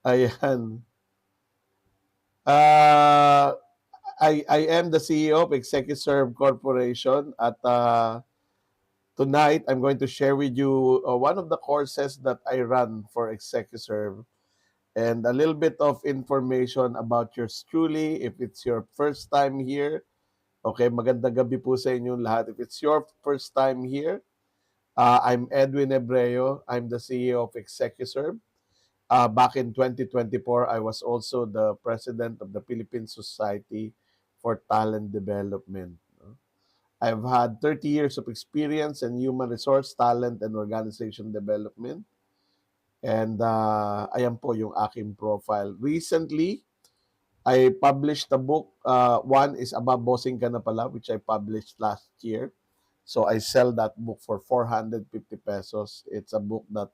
Ayan. Uh, I am the CEO of ExecuServe Corporation at tonight I'm going to share with you one of the courses that I run for ExecuServe and a little bit of information about yours truly. If it's your first time here, okay, magandang gabi po sa inyong lahat. If it's your first time here, I'm Edwin Ebreo. I'm the CEO of ExecuServe. Back in 2024, I was also the president of the Philippine Society for Talent Development. I've had 30 years of experience in human resource, talent, and organization development. And ayan po yung aking profile. Recently, I published a book. One is Above Bossing Ka Na Pala, which I published last year. So I sell that book for 450 pesos. It's a book that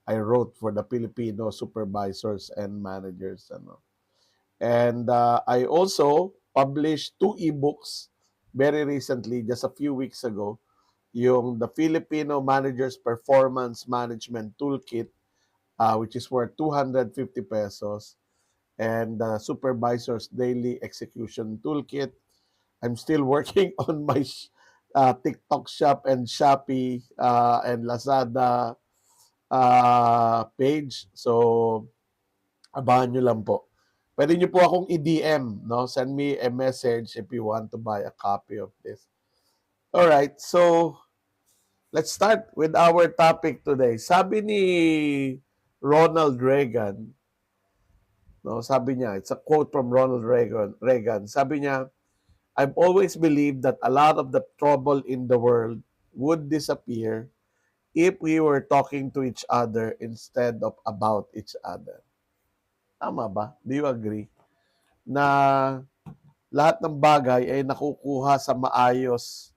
I wrote for the Filipino supervisors and managers. And I also published two ebooks very recently, just a few weeks ago, yung the Filipino Managers Performance Management Toolkit, which is worth 250 pesos, and the Supervisor's Daily Execution Toolkit. I'm still working on my TikTok shop and Shopee and Lazada page. So, abangan nyo lang po. Pwede nyo po akong i-DM, no? Send me a message if you want to buy a copy of this. All right, so let's start with our topic today. Sabi ni Ronald Reagan, no? Sabi niya, it's a quote from Ronald Reagan. Sabi niya, I've always believed that a lot of the trouble in the world would disappear if we were talking to each other instead of about each other. Tama ba? Do you agree? Na lahat ng bagay ay nakukuha sa maayos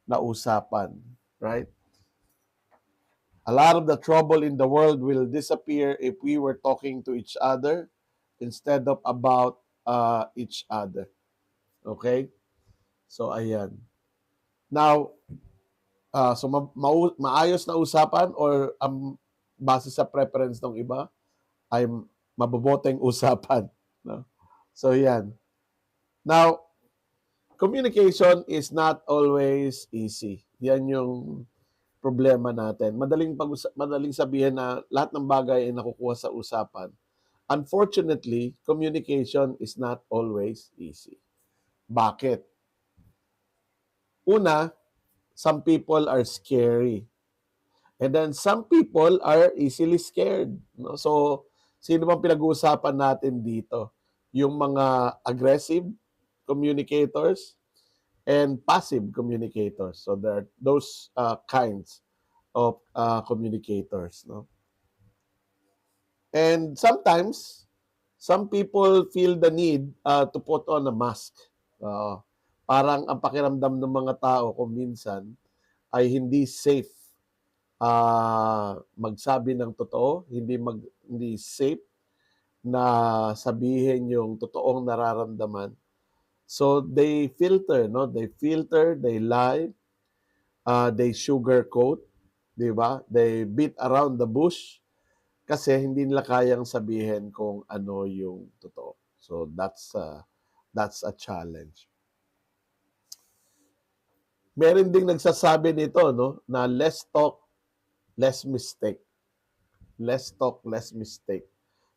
na usapan. Right? A lot of the trouble in the world will disappear if we were talking to each other instead of about each other. Okay? So, ayan. Now, so maayos na usapan or base sa preference ng iba ay maboboteng usapan. No? So, yan. Now, communication is not always easy. Yan yung problema natin. Madaling sabihin na lahat ng bagay ay nakukuha sa usapan. Unfortunately, communication is not always easy. Bakit? Una, some people are scary. And then some people are easily scared. No? So, sino bang pinag-uusapan natin dito? Yung mga aggressive communicators and passive communicators. So, there are those kinds of communicators. No? And sometimes, some people feel the need to put on a mask. Parang ang pakiramdam ng mga tao kung minsan ay hindi safe magsabi ng totoo, hindi safe na sabihin yung totoong nararamdaman. So they filter, no? They filter, they lie, they sugarcoat, di ba? They beat around the bush kasi hindi nila kayang sabihin kung ano yung totoo. So that's a challenge. Meron ding nagsasabi nito, no, na less talk, less mistake. Less talk, less mistake.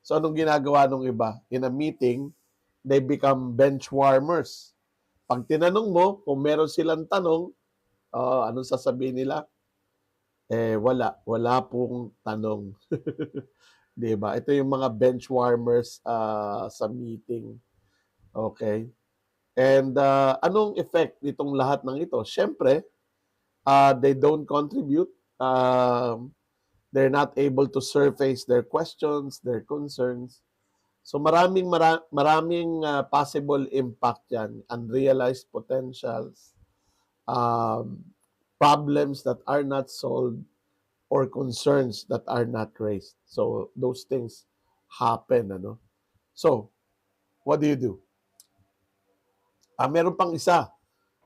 So anong ginagawa ng iba? In a meeting, they become bench warmers. Pag tinanong mo kung meron silang tanong, anong sasabihin nila? Wala pong tanong. 'Di ba? Ito yung mga bench warmers sa meeting. Okay? And anong effect nitong lahat ng ito? Siyempre, they don't contribute. They're not able to surface their questions, their concerns. So maraming possible impact yan, unrealized potentials, problems that are not solved, or concerns that are not raised. So those things happen. Ano? So, what do you do? Meron pang isa.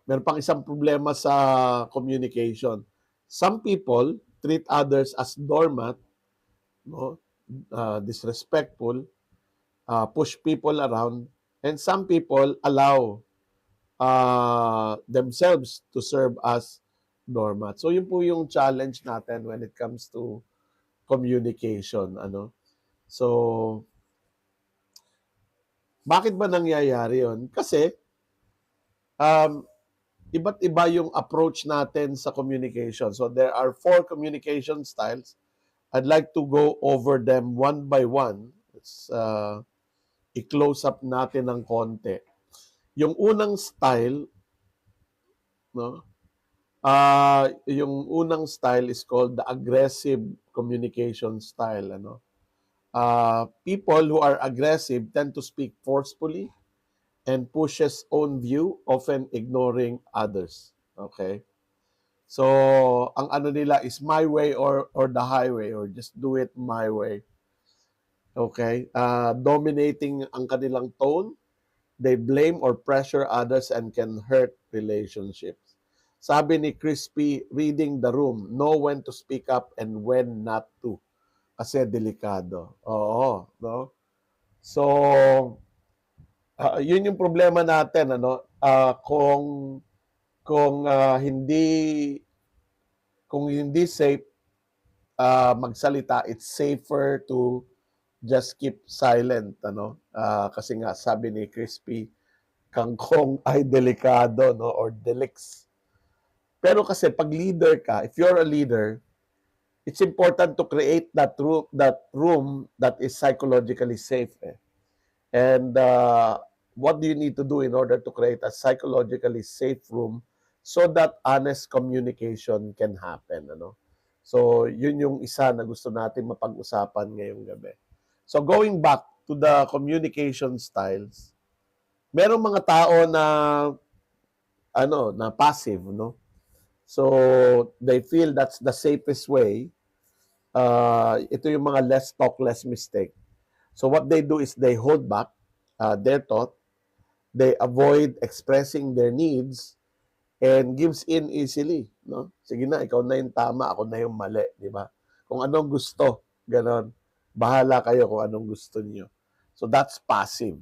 Meron pang isang problema sa communication. Some people treat others as doormat, no? Disrespectful, push people around, and some people allow themselves to serve as doormat. So yun po yung challenge natin when it comes to communication. So, bakit ba nangyayari yun? Kasi, um, iba't iba yung approach natin sa communication. So, there are 4 communication styles. I'd like to go over them one by one. Let's i-close up natin ng konti. Yung unang style, no? Yung unang style is called the aggressive communication style. People who are aggressive tend to speak forcefully and pushes own view, often ignoring others. Okay? So, ang ano nila is my way or the highway, or just do it my way. Okay? Dominating ang kanilang tone, they blame or pressure others and can hurt relationships. Sabi ni Crispy, reading the room, know when to speak up and when not to. Kasi delikado. Oo, no? So, yun yung problema natin, kung hindi safe magsalita, it's safer to just keep silent, kasi nga sabi ni Crispy, kangkong ay delikado, no, or delix. Pero kasi pag leader ka, if you're a leader, it's important to create that room that is psychologically safe. And what do you need to do in order to create a psychologically safe room so that honest communication can happen, So, yun yung isa na gusto natin mapag-usapan ngayong gabi. So, going back to the communication styles, merong mga tao na na passive, no? So, they feel that's the safest way. Ito yung mga less talk, less mistake. So, what they do is they hold back their thought, they avoid expressing their needs, and gives in easily, no? Sige na, ikaw na yung tama, ako na yung mali, di ba? Kung anong gusto, ganon. Bahala kayo kung anong gusto niyo. So that's passive.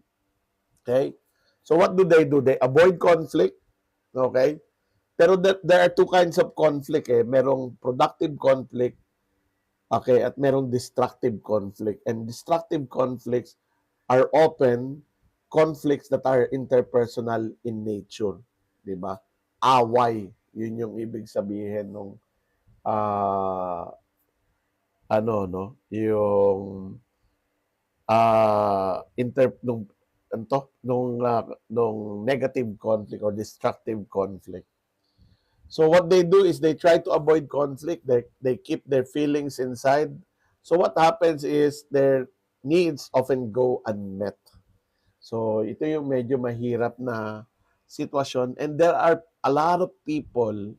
Okay? So what do? They avoid conflict, okay? Pero there are 2 kinds of conflict, Merong productive conflict, okay, at merong destructive conflict. And destructive conflicts are often conflicts that are interpersonal in nature, di ba? Away, yun yung ibig sabihin nung yung nung negative conflict or destructive conflict. So what they do is they try to avoid conflict. They keep their feelings inside. So what happens is their needs often go unmet. So ito yung medyo mahirap na sitwasyon, and there are a lot of people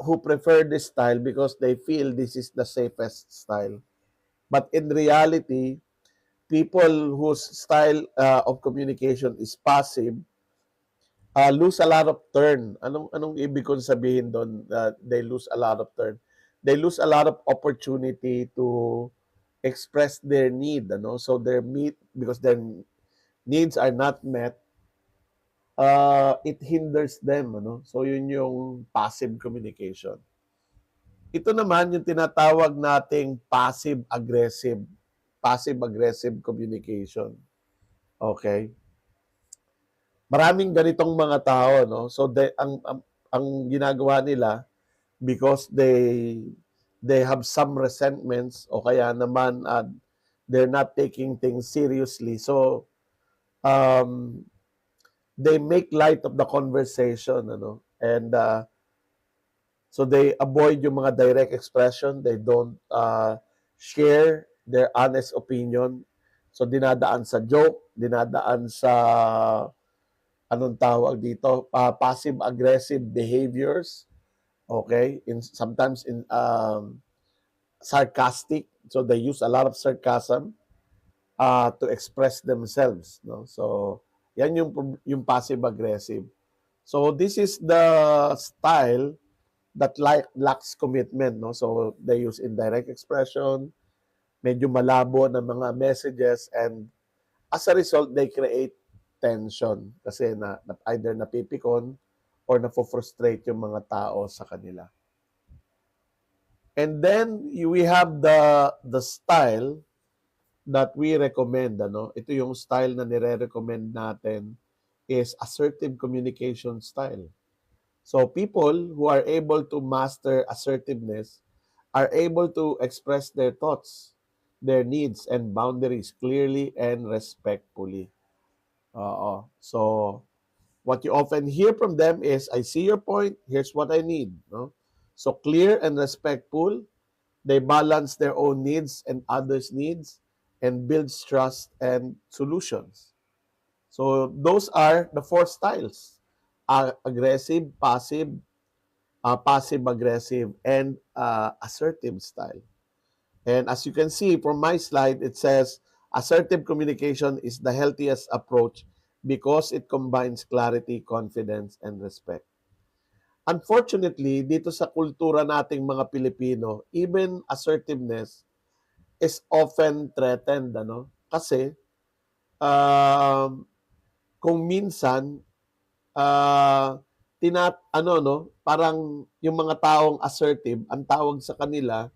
who prefer this style because they feel this is the safest style. But in reality, people whose style of communication is passive lose a lot of turn. Anong ibig kong sabihin doon? They lose a lot of turn. They lose a lot of opportunity to express their need, So because their needs are not met, it hinders them, So yun yung passive communication. Ito naman yung tinatawag nating passive-aggressive communication. Okay? Maraming ganitong mga tao, no? So ang ginagawa nila, because they have some resentments, o kaya naman they're not taking things seriously. So they make light of the conversation, And so they avoid yung mga direct expression. They don't share their honest opinion. So dinadaan sa joke, dinadaan sa anong tawag dito, passive-aggressive behaviors. Okay? Sometimes in sarcastic. So they use a lot of sarcasm to express themselves, no? So yan yung passive-aggressive. So this is the style that lacks commitment, no? So they use indirect expression, medyo malabo na mga messages, and as a result, they create tension kasi either napipikon or napofrustrate yung mga tao sa kanila. And then we have the style that we recommend. Ito yung style na nire-recommend natin is assertive communication style. So people who are able to master assertiveness are able to express their thoughts, their needs, and boundaries clearly and respectfully. So what you often hear from them is, I see your point, here's what I need. No? So clear and respectful, they balance their own needs and others' needs and builds trust and solutions. So those are the four styles: aggressive, passive-aggressive, and assertive style. And as you can see from my slide, it says assertive communication is the healthiest approach because it combines clarity, confidence, and respect. Unfortunately, dito sa kultura nating mga Pilipino, even assertiveness is often threatened, Kasi kung minsan parang yung mga taong assertive, ang tawag sa kanila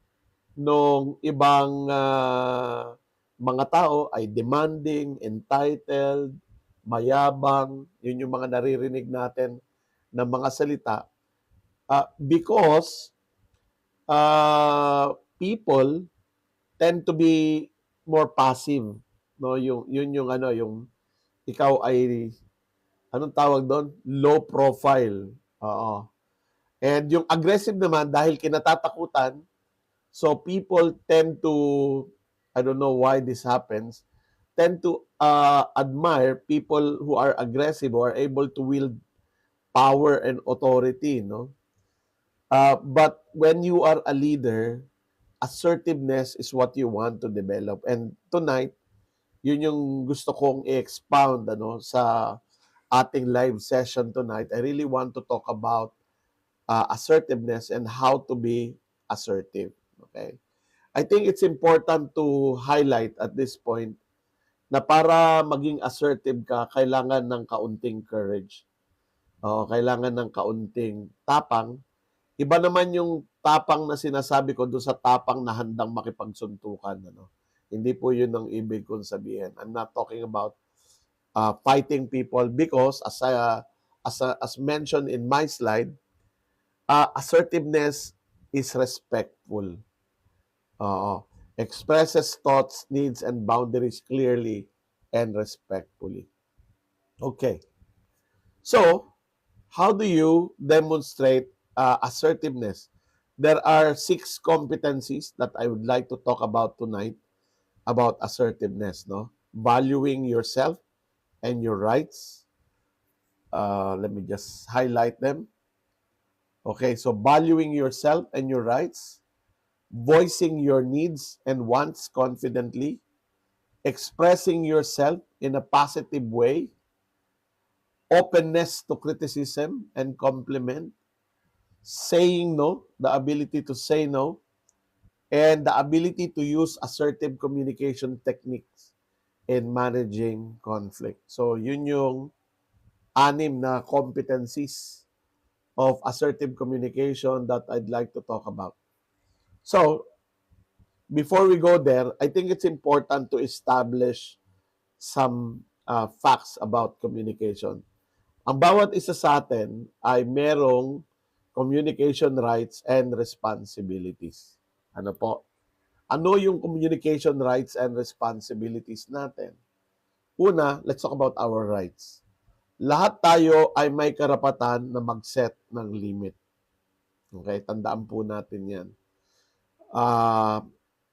nung ibang mga tao ay demanding, entitled, mayabang. Yun yung mga naririnig natin na mga salita. Because people tend to be more passive, no? Yung ikaw ay anong tawag doon? Low profile. Oo. And yung aggressive naman dahil kinatatakutan, so people tend to, I don't know why this happens, tend to admire people who are aggressive, who are able to wield power and authority, no? But when you are a leader, assertiveness is what you want to develop. And tonight, yun yung gusto kong i-expound sa ating live session tonight. I really want to talk about assertiveness and how to be assertive. Okay? I think it's important to highlight at this point na para maging assertive ka, kailangan ng kaunting courage. Kailangan ng kaunting tapang. Iba naman yung tapang na sinasabi ko doon sa tapang na handang makipagsuntukan. Hindi po yun ang ibig kong sabihin. I'm not talking about fighting people because as mentioned in my slide, assertiveness is respectful. Expresses thoughts, needs, and boundaries clearly and respectfully. Okay. So, how do you demonstrate assertiveness? There are 6 competencies that I would like to talk about tonight about assertiveness. No, valuing yourself and your rights. Let me just highlight them. Okay, so valuing yourself and your rights, voicing your needs and wants confidently, expressing yourself in a positive way, openness to criticism and compliment, saying no, the ability to say no, and the ability to use assertive communication techniques in managing conflict. So, yun yung 6 na competencies of assertive communication that I'd like to talk about. So, before we go there, I think it's important to establish some facts about communication. Ang bawat isa sa atin ay merong communication rights and responsibilities. Ano po? Ano yung communication rights and responsibilities natin? Una, let's talk about our rights. Lahat tayo ay may karapatan na mag-set ng limit. Okay? Tandaan po natin yan.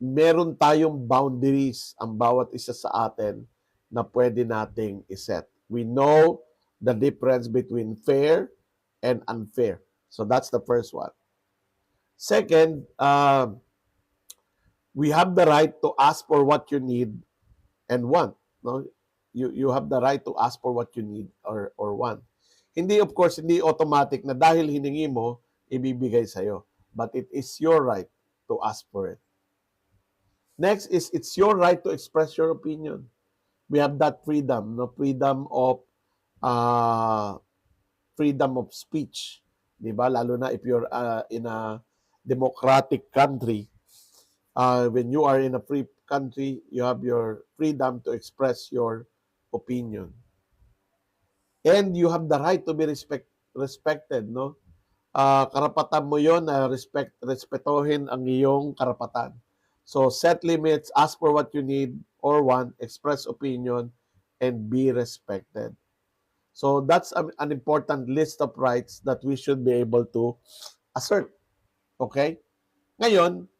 Meron tayong boundaries ang bawat isa sa atin na pwede nating iset. We know the difference between fair and unfair. So that's the first one. Second, we have the right to ask for what you need and want. No? You have the right to ask for what you need or want. Hindi, of course, hindi automatic na dahil hiningi mo, ibibigay sa'yo. But it is your right to ask for it. Next is it's your right to express your opinion. We have that freedom, no, uh, freedom of speech, 'di ba? Lalo na if you're in a democratic country, when you are in a free country, you have your freedom to express your opinion. And you have the right to be respected, no? Karapatan mo 'yon na respetuhin ang iyong karapatan. So set limits, ask for what you need or want, express opinion, and be respected. So that's an important list of rights that we should be able to assert. Okay? Ngayon,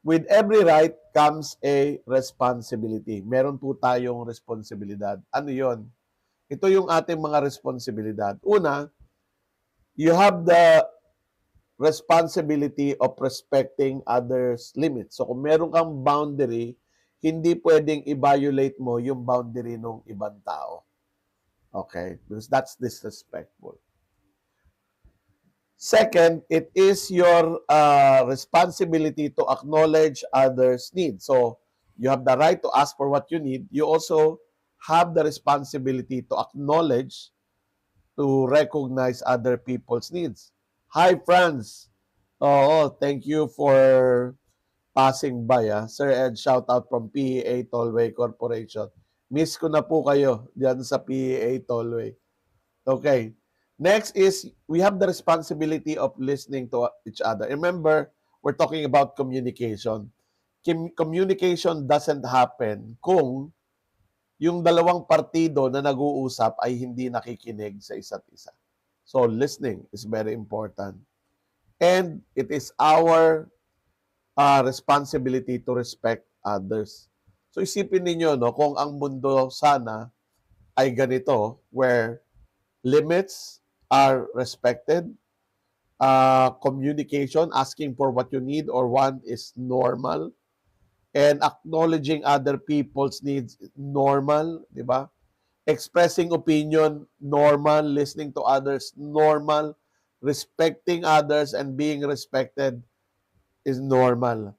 with every right comes a responsibility. Meron po tayong responsibilidad. Ano yon? Ito yung ating mga responsibilidad. Una, you have the responsibility of respecting others' limits. So kung meron kang boundary, hindi pwedeng i-violate mo yung boundary ng ibang tao. Okay? Because that's disrespectful. Second, it is your responsibility to acknowledge others' needs. So you have the right to ask for what you need. You also have the responsibility to acknowledge, to recognize other people's needs. Hi, Franz. Oh, thank you for passing by. Sir Ed, shout out from PEA Tollway Corporation. Miss ko na po kayo diyan sa PEA Tollway. Okay. Next is we have the responsibility of listening to each other. Remember, we're talking about communication. Communication doesn't happen kung yung dalawang partido na nag-uusap ay hindi nakikinig sa isa't isa. So, listening is very important. And it is our responsibility to respect others. So, isipin niyo no, kung ang mundo sana ay ganito, where limits are respected, communication, asking for what you need or want is normal, and acknowledging other people's needs normal, di ba? Expressing opinion normal, listening to others normal, respecting others and being respected is normal.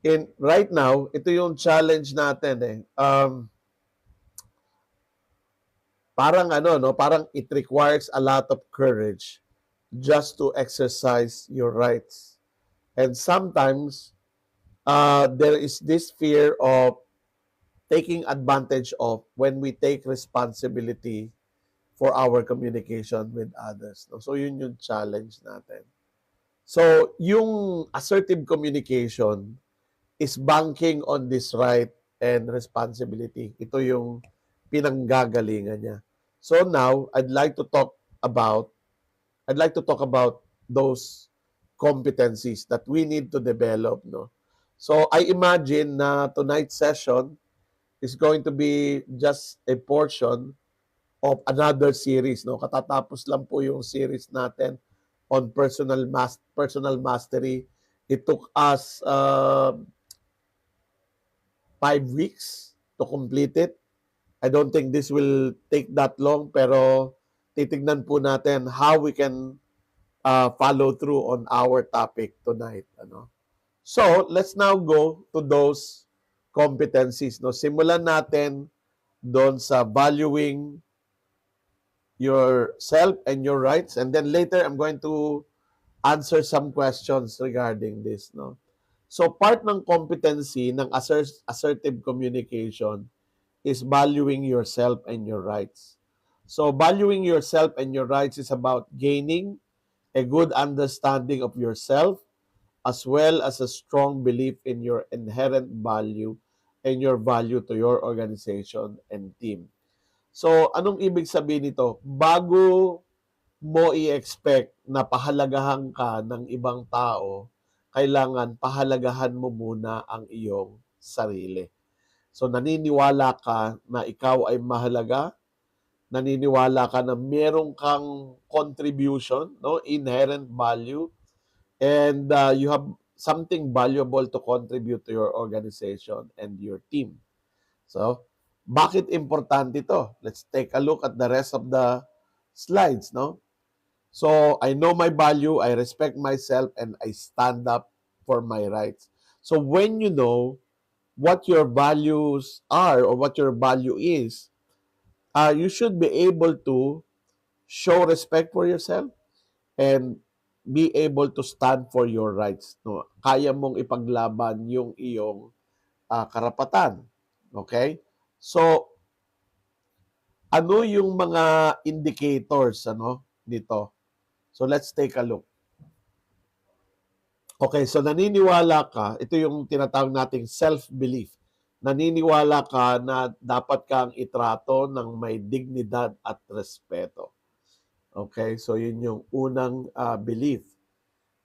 And right now, ito yung challenge natin eh. Parang ano no, parang it requires a lot of courage just to exercise your rights. And sometimes there is this fear of taking advantage of when we take responsibility for our communication with others. No? So yun yung challenge natin. So yung assertive communication is banking on this right and responsibility. Ito yung pinanggagalingan niya. So now about I'd like to talk about those competencies that we need to develop, no. So I imagine na tonight's session is going to be just a portion of another series, no. Katatapos lang po yung series natin on personal mastery. It took us 5 weeks to complete it. I don't think this will take that long, pero titignan po natin how we can follow through on our topic tonight. Ano? So, let's now go to those competencies. No? Simulan natin doon sa valuing yourself and your rights. And then later, I'm going to answer some questions regarding this. No? So, part ng competency ng assertive communication is valuing yourself and your rights. So, valuing yourself and your rights is about gaining a good understanding of yourself as well as a strong belief in your inherent value and your value to your organization and team. So, anong ibig sabihin nito? Bago mo i-expect na pahalagahan ka ng ibang tao, kailangan pahalagahan mo muna ang iyong sarili. So, naniniwala ka na ikaw ay mahalaga, naniniwala ka na meron kang contribution, no, inherent value, and you have something valuable to contribute to your organization and your team. So, bakit importante ito? Let's take a look at the rest of the slides, no? So, I know my value, I respect myself, and I stand up for my rights. So, when you know what your values are or what your value is, you should be able to show respect for yourself and be able to stand for your rights. No? Kaya mong ipaglaban yung iyong karapatan. Okay? So, ano yung mga indicators nito? So, let's take a look. Okay, so naniniwala ka, ito yung tinatawag nating self-belief. Naniniwala ka na dapat kang itrato ng may dignidad at respeto. Okay, so yun yung unang belief.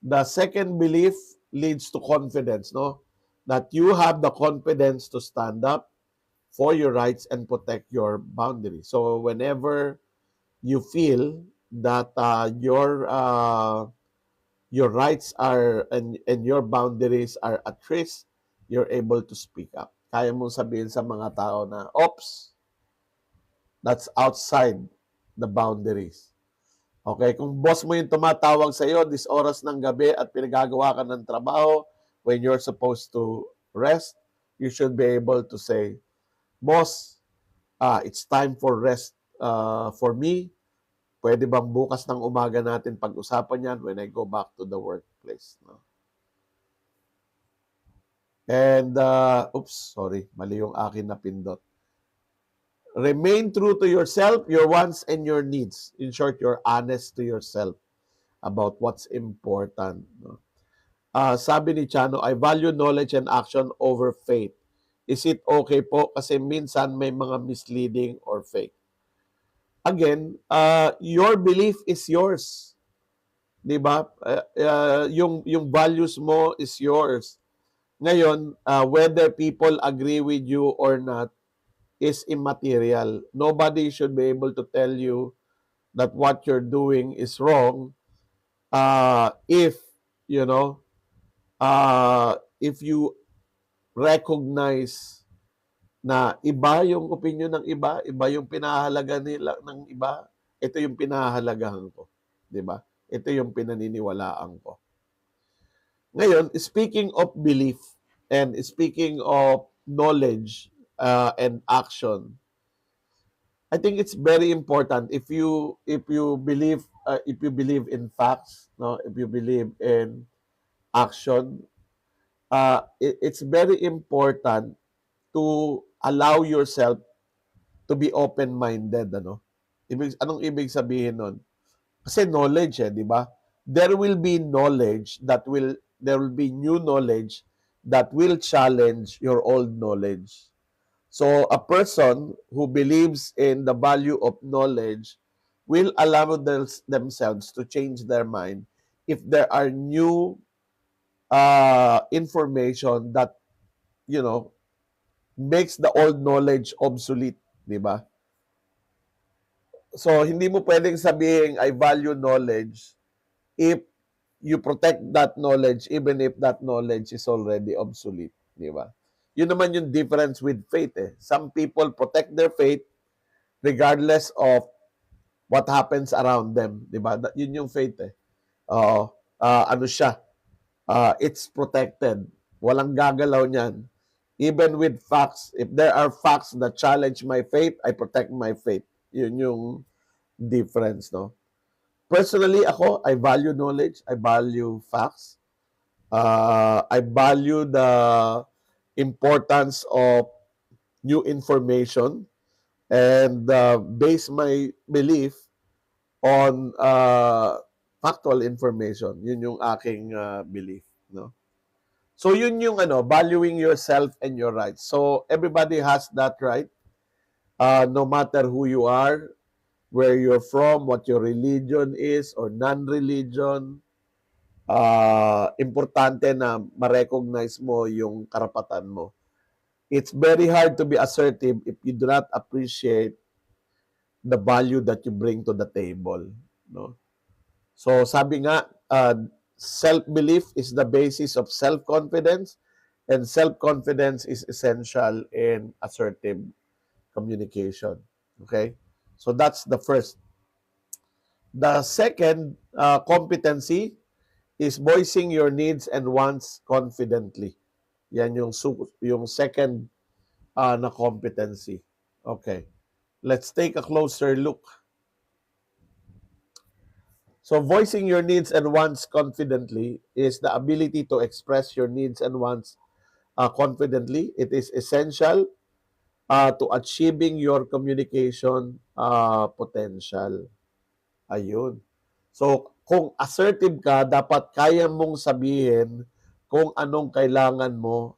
The second belief leads to confidence, no? That you have the confidence to stand up for your rights and protect your boundaries. So whenever you feel that your rights are and your boundaries are at risk, you're able to speak up. Kaya mong sabihin sa mga tao na, "Oops, that's outside the boundaries." Okay, kung boss mo yung tumatawag sa iyo this oras ng gabi at pinagagawa ka ng trabaho when you're supposed to rest, you should be able to say, "Boss, it's time for rest for me. Pwede bang bukas ng umaga natin pag-usapan yan when I go back to the workplace?" No? And, sorry, mali yung akin na pindot. Remain true to yourself, your wants, and your needs. In short, you're honest to yourself about what's important. No? Sabi ni Chano, I value knowledge and action over faith. Is it okay po? Kasi minsan may mga misleading or fake. Again, your belief is yours. Diba? Yung values mo is yours. Ngayon, whether people agree with you or not is immaterial. Nobody should be able to tell you that what you're doing is wrong if, if you recognize na iba yung opinion ng iba yung pinahalaga nila ng iba, ito yung pinahahalagahan ko. 'Di ba? Ito yung pinaniniwalaan ko. Ngayon, speaking of belief and speaking of knowledge and action, I think it's very important if you believe in facts, no, if you believe in action, it's very important to allow yourself to be open-minded, Anong ibig sabihin nun? Kasi knowledge, di ba? There will be new knowledge that will challenge your old knowledge. So a person who believes in the value of knowledge will allow themselves to change their mind if there are new information that, makes the old knowledge obsolete, di ba? So, hindi mo pwedeng sabihin, I value knowledge if you protect that knowledge even if that knowledge is already obsolete, di ba? Yun naman yung difference with faith. Some people protect their faith regardless of what happens around them, di ba? Yun yung faith. Oo. Ano siya? It's protected. Walang gagalaw niyan. Even with facts, if there are facts that challenge my faith, I protect my faith. Yun yung difference, no? Personally, I value knowledge. I value facts. I value the importance of new information and base my belief on factual information. Yun yung aking belief, no? So yun yung valuing yourself and your rights. So everybody has that right. No matter who you are, where you're from, what your religion is or non-religion, importante na ma-recognize mo yung karapatan mo. It's very hard to be assertive if you do not appreciate the value that you bring to the table, no? So sabi nga, self-belief is the basis of self-confidence and self-confidence is essential in assertive communication. Okay? So that's the first. The second competency is voicing your needs and wants confidently. Yan yung second na competency. Okay. Let's take a closer look. So voicing your needs and wants confidently is the ability to express your needs and wants confidently. It is essential to achieving your communication potential. Ayun. So, kung assertive ka, dapat kaya mong sabihin kung anong kailangan mo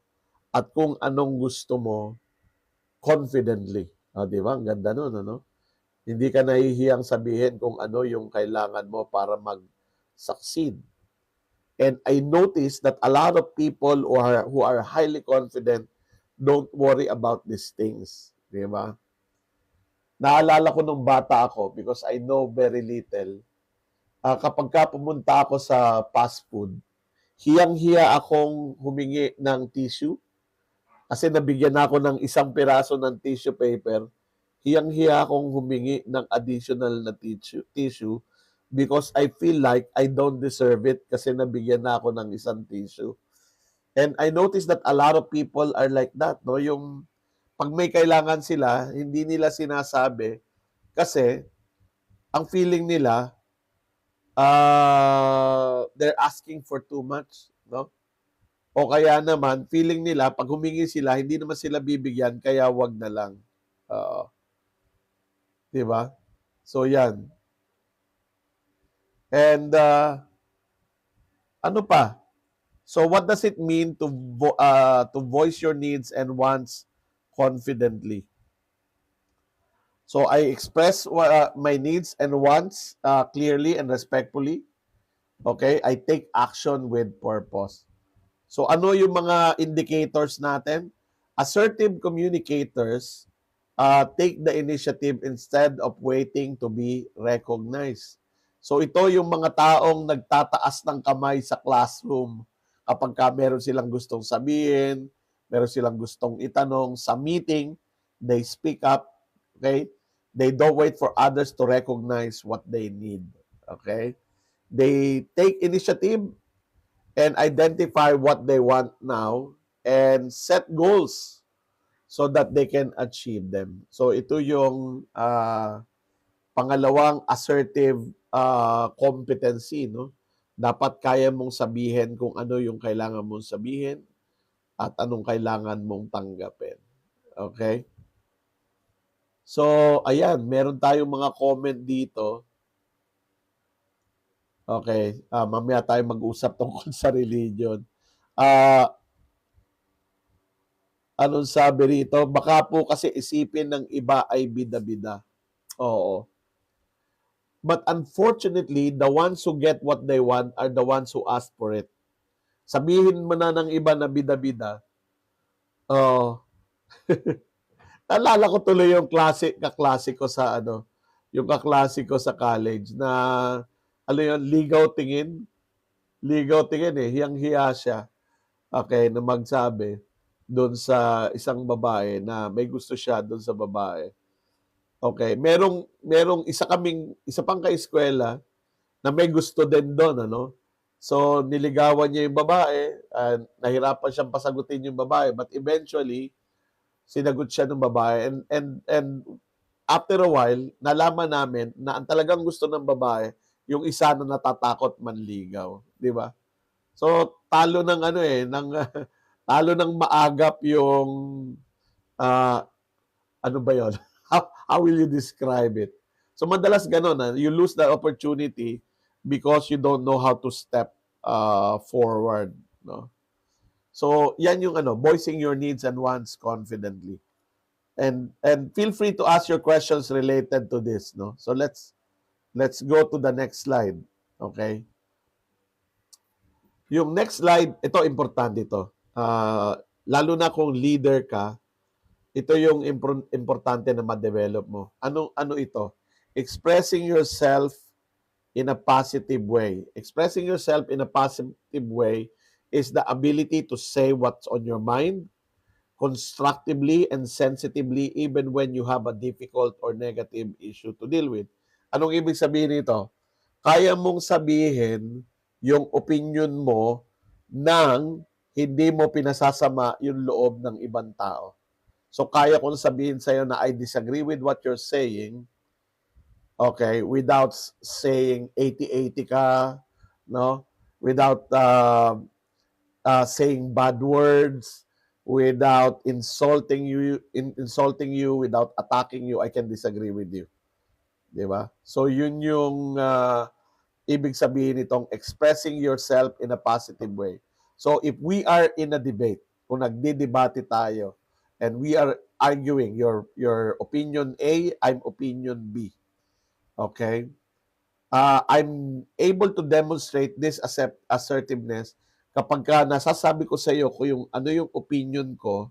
at kung anong gusto mo confidently. Di ba? Ang ganda nun, ano? Hindi ka nahihiyang sabihin kung ano yung kailangan mo para mag-succeed. And I noticed that a lot of people who are highly confident don't worry about these things. Di ba? Naalala ko nung bata ako because I know very little. Kapag ka pumunta ako sa fast food, hiyang-hiya akong humingi ng tissue kasi nabigyan ako ng isang piraso ng tissue paper. Hiyang-hiya akong humingi ng additional na tissue because I feel like I don't deserve it kasi nabigyan na ako ng isang tissue. And I noticed that a lot of people are like that, no? Yung pag may kailangan sila, hindi nila sinasabi kasi ang feeling nila they're asking for too much, no? O kaya naman, feeling nila, pag humingi sila, hindi naman sila bibigyan, kaya wag na lang. Oo. Di ba? So, yan. And, ano pa? So, what does it mean to voice your needs and wants confidently? So, I express my needs and wants clearly and respectfully. Okay? I take action with purpose. So ano yung mga indicators natin? Assertive communicators take the initiative instead of waiting to be recognized. So ito yung mga taong nagtataas ng kamay sa classroom kapag ka meron silang gustong sabihin, meron silang gustong itanong sa meeting, they speak up, okay? They don't wait for others to recognize what they need, okay? They take initiative and identify what they want now and set goals so that they can achieve them. So ito yung pangalawang assertive competency, no? Dapat kaya mong sabihin kung ano yung kailangan mong sabihin at anong kailangan mong tanggapin. Okay? So, ayan, meron tayong mga comment dito. Okay, mamaya tayo mag-usap tungkol sa religion. Anong sabi rito? Baka po kasi isipin ng iba ay bida-bida. Oo. But unfortunately, the ones who get what they want are the ones who ask for it. Sabihin mo na ng iba na bida-bida. Oh. Naalala ko tuloy yung kaklase ko sa yung kaklase ko sa college na ligaw tingin. Ligaw tingin hiyang-hiya siya. Okay, na magsabi doon sa isang babae na may gusto siya doon sa babae. Okay, merong isa pang kaeskwela na may gusto din doon, ano? So, niligawan niya yung babae, nahirapan siyang pasagutin yung babae, but eventually, sinagot siya ng babae. And after a while, nalaman namin na ang talagang gusto ng babae, yung isa na natatakot manligaw. Di ba? So, talo ng talo ng maagap yung, ano ba yon? How will you describe it? So madalas ganun, you lose the opportunity because you don't know how to step forward, no? So yan yung voicing your needs and wants confidently. And feel free to ask your questions related to this, no? So let's go to the next slide. Okay? Yung next slide, ito importante ito. Lalo na kung leader ka, ito yung importante na ma-develop mo. Ano ito? Expressing yourself in a positive way. Expressing yourself in a positive way is the ability to say what's on your mind constructively and sensitively even when you have a difficult or negative issue to deal with. Anong ibig sabihin nito? Kaya mong sabihin yung opinion mo ng hindi mo pinasasama yung loob ng ibang tao. So, kaya kong sabihin sa'yo na I disagree with what you're saying, okay, without saying 80-80 ka, no? Without saying bad words, without insulting you, without attacking you, I can disagree with you. Di ba? So, yun yung ibig sabihin nitong expressing yourself in a positive way. So if we are in a debate, kung nagdidebate tayo, and we are arguing your opinion A, I'm opinion B. Okay? I'm able to demonstrate this assertiveness kapag ka nasasabi ko sa iyo kung ano yung opinion ko,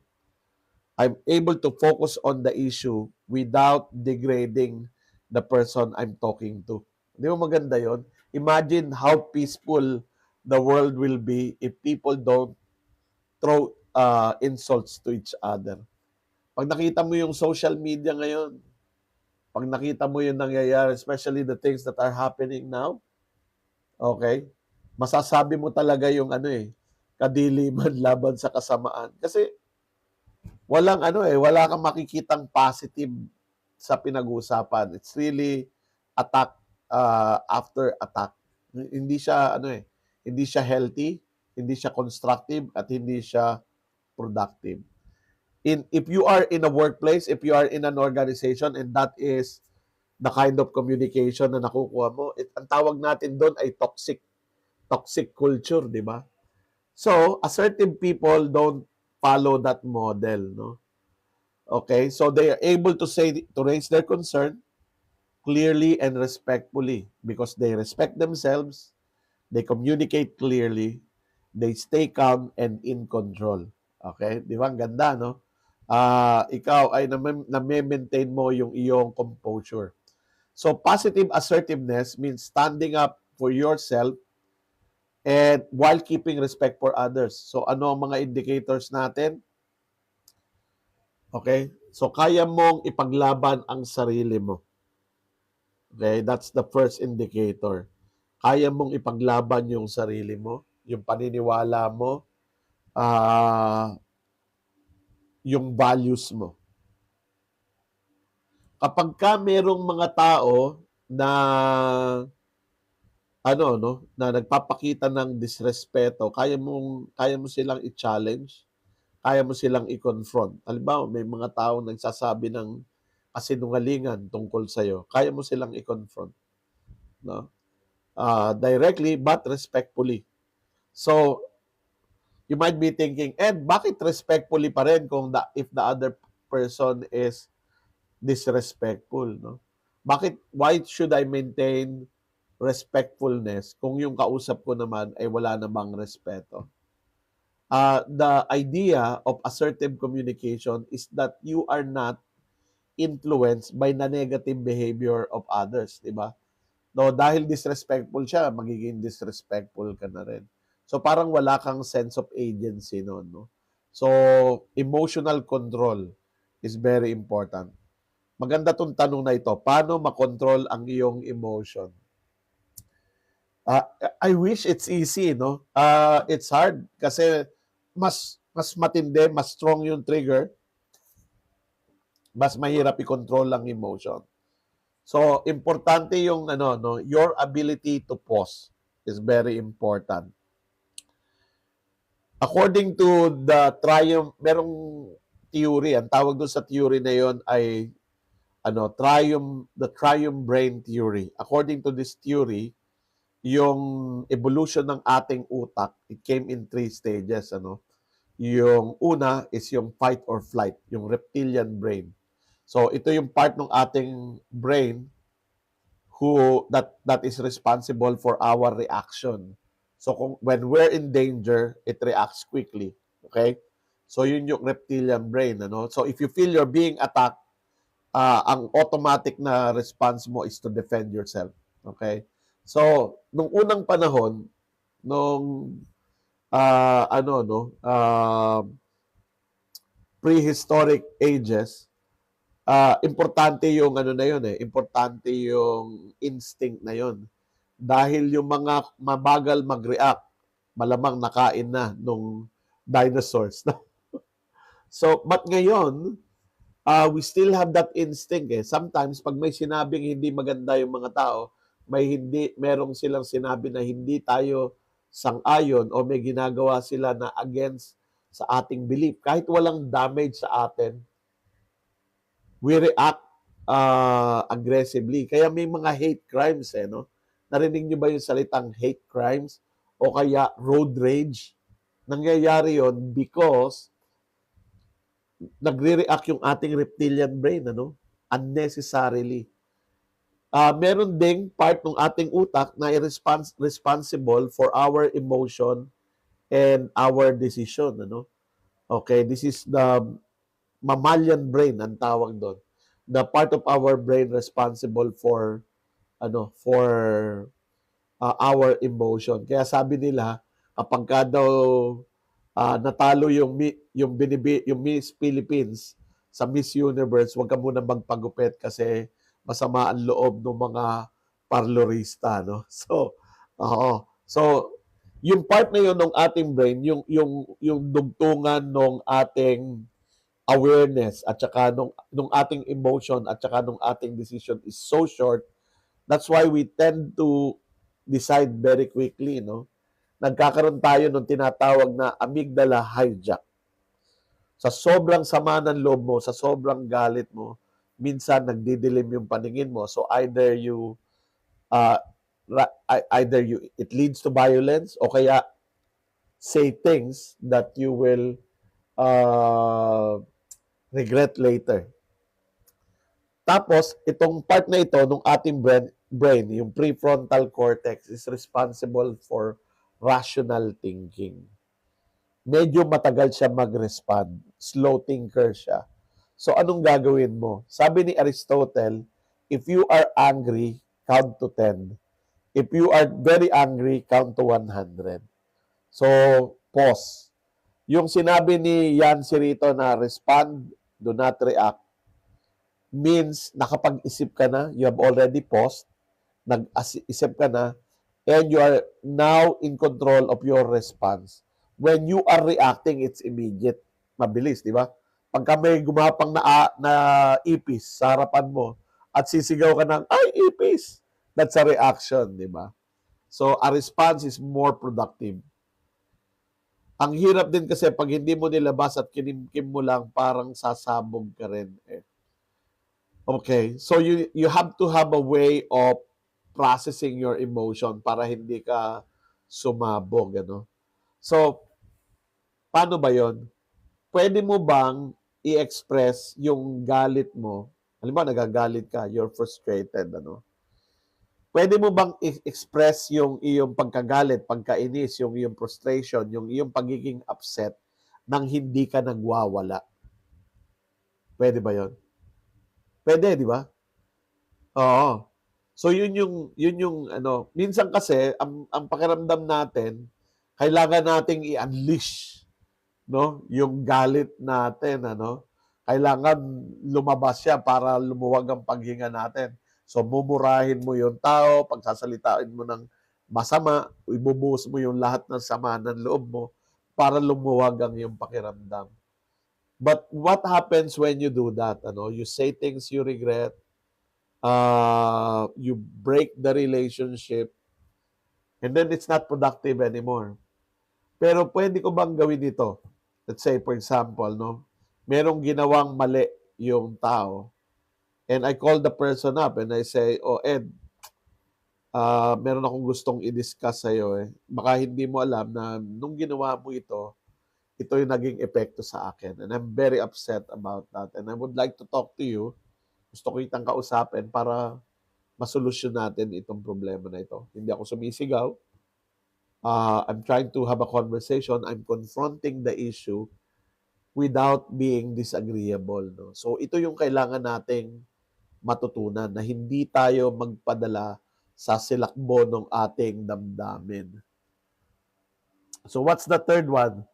I'm able to focus on the issue without degrading the person I'm talking to. Di ba maganda yon? Imagine how peaceful the world will be if people don't throw insults to each other. Pag nakita mo yung social media ngayon, pag nakita mo yung nangyayari, especially the things that are happening now, okay, masasabi mo talaga yung kadiliman laban sa kasamaan. Kasi wala kang makikitang positive sa pinag-uusapan. It's really attack after attack. Hindi siya hindi siya healthy, hindi siya constructive, at hindi siya productive. If you are in a workplace, if you are in an organization, and that is the kind of communication na nakukuha mo, ang tawag natin doon ay toxic culture, di ba? So, assertive people don't follow that model, no? Okay, so they are able to raise their concern clearly and respectfully because they respect themselves, they communicate clearly, they stay calm and in control. Okay, di ba? Ang ganda, no? Ikaw ay na-maintain mo yung iyong composure. So, positive assertiveness means standing up for yourself and while keeping respect for others. So, ano ang mga indicators natin? Okay? So, kaya mong ipaglaban ang sarili mo. Okay? That's the first indicator. Kaya mong ipaglaban yung sarili mo, yung paniniwala mo, yung values mo. Kapag ka merong mga tao na na nagpapakita ng disrespeto, kaya mo silang i-challenge, kaya mo silang i-confront. Halimbawa, may mga taong nagsasabi ng kasinungalingan tungkol sa iyo, kaya mo silang i-confront, no? Directly but respectfully. So, you might be thinking, Ed, bakit respectfully pa rin if the other person is disrespectful, no? Why should I maintain respectfulness kung yung kausap ko naman ay wala namang respeto? The idea of assertive communication is that you are not influenced by the negative behavior of others, di ba? No, dahil disrespectful siya, magiging disrespectful ka na rin. So parang wala kang sense of agency noon, no? So emotional control is very important. Maganda tong tanong na ito. Paano makontrol ang iyong emotion? I wish it's easy, no? It's hard kasi mas matindi, mas strong yung trigger, mas mahirap i-control ang emotion. So, importante yung your ability to pause is very important. According to the merong theory, ang tawag doon sa theory na yon ay the triumph brain theory. According to this theory, yung evolution ng ating utak, it came in 3 stages, Yung una is yung fight or flight, yung reptilian brain. So ito yung part ng ating brain that is responsible for our reaction. So when we're in danger, it reacts quickly. Okay? So yun yung reptilian brain, So if you feel you're being attacked, ang automatic na response mo is to defend yourself. Okay? So nung unang panahon, nung prehistoric ages, importante yung importante yung instinct na yun. Dahil yung mga mabagal mag-react, malamang nakain na nung dinosaurs. So, but ngayon, we still have that instinct eh. Sometimes, pag may sinabing hindi maganda yung mga tao, merong silang sinabi na hindi tayo sang-ayon o may ginagawa sila na against sa ating belief. Kahit walang damage sa atin, we react aggressively. Kaya may mga hate crimes eh, no? Narinig niyo ba yung salitang hate crimes o kaya road rage? Nangyayari yon because nagre-react yung ating reptilian brain, ano? Unnecessarily. Meron ding part ng ating utak na responsible for our emotion and our decision, ano? Okay, this is the mammalian brain ang tawag doon. The part of our brain responsible for our emotion. Kaya sabi nila kapag ka daw natalo yung Miss Philippines sa Miss Universe, huwag ka muna magpagupit kasi masama ang loob ng mga parlorista, no? So, oo. So, yung part na yun ng ating brain, yung dugtungan ng ating awareness at saka nung ating emotion at saka nung ating decision is so short. That's why we tend to decide very quickly, no? Nagkakaroon tayo ng tinatawag na amygdala hijack. Sa sobrang sama ng loob mo, sa sobrang galit mo, minsan nagdidilim yung paningin mo. So uh, either you it leads to violence o kaya say things that you will uh, regret later. Tapos, itong part na ito ng ating brain, yung prefrontal cortex, is responsible for rational thinking. Medyo matagal siya mag-respond. Slow thinker siya. So, anong gagawin mo? Sabi ni Aristotle, if you are angry, count to 10. If you are very angry, count to 100. So, pause. Yung sinabi ni Yan Sirito na respond, do not react, means nakapag-isip ka na, you have already paused, nag-isip ka na, and you are now in control of your response. When you are reacting, it's immediate. Mabilis, di ba? Pagka may gumapang na ipis sa harapan mo at sisigaw ka ng, ay, ipis! That's a reaction, di ba? So, a response is more productive. Ang hirap din kasi pag hindi mo nilabas at kinimkim mo lang, parang sasabog ka rin eh. Okay, so you have to have a way of processing your emotion para hindi ka sumabog, ano? So, paano ba 'yon? Pwede mo bang i-express yung galit mo? Halimbawa, nagagalit ka, you're frustrated, ano? Pwede mo bang i-express yung iyong pagkagalit, pagkainis, yung iyong frustration, yung iyong pagiging upset nang hindi ka nagwawala? Pwede ba 'yon? Pwede, di ba? Oo. So yun yung ano, minsan kasi ang pakiramdam natin kailangan nating i-unleash, no, yung galit natin, ano. Kailangan lumabas siya para lumuwag ang paghinga natin. So mumurahin mo yung tao, pagsasalitain mo ng masama, ibubuhos mo yung lahat ng sama ng loob mo para lumuwag ang iyong pakiramdam. But what happens when you do that? Ano, you say things you regret, you break the relationship, and then it's not productive anymore. Pero pwede ko bang gawin ito? Let's say, for example, no, merong ginawang mali yung tao, and I call the person up and I say, oh Ed, meron akong gustong i-discuss sa'yo eh. Baka hindi mo alam na nung ginawa mo ito yung naging epekto sa akin. And I'm very upset about that. And I would like to talk to you. Gusto ko itang kausapin para masolusyon natin itong problema na ito. Hindi ako sumisigaw. I'm trying to have a conversation. I'm confronting the issue without being disagreeable. No? So ito yung kailangan nating matutunan na hindi tayo magpadala sa silakbo ng ating damdamin. So what's the third one?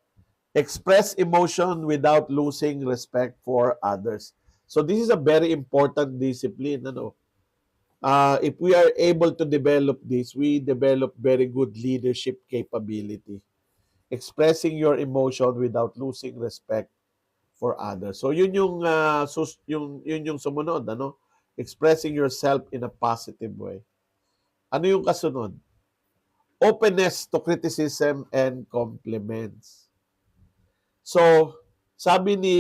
Express emotion without losing respect for others. So this is a very important discipline. Ano? If we are able to develop this, we develop very good leadership capability. expressing your emotion without losing respect for others. So yun yung yun yung sumunod, ano? Expressing yourself in a positive way. Ano yung kasunod? Openness to criticism and compliments. So, sabi ni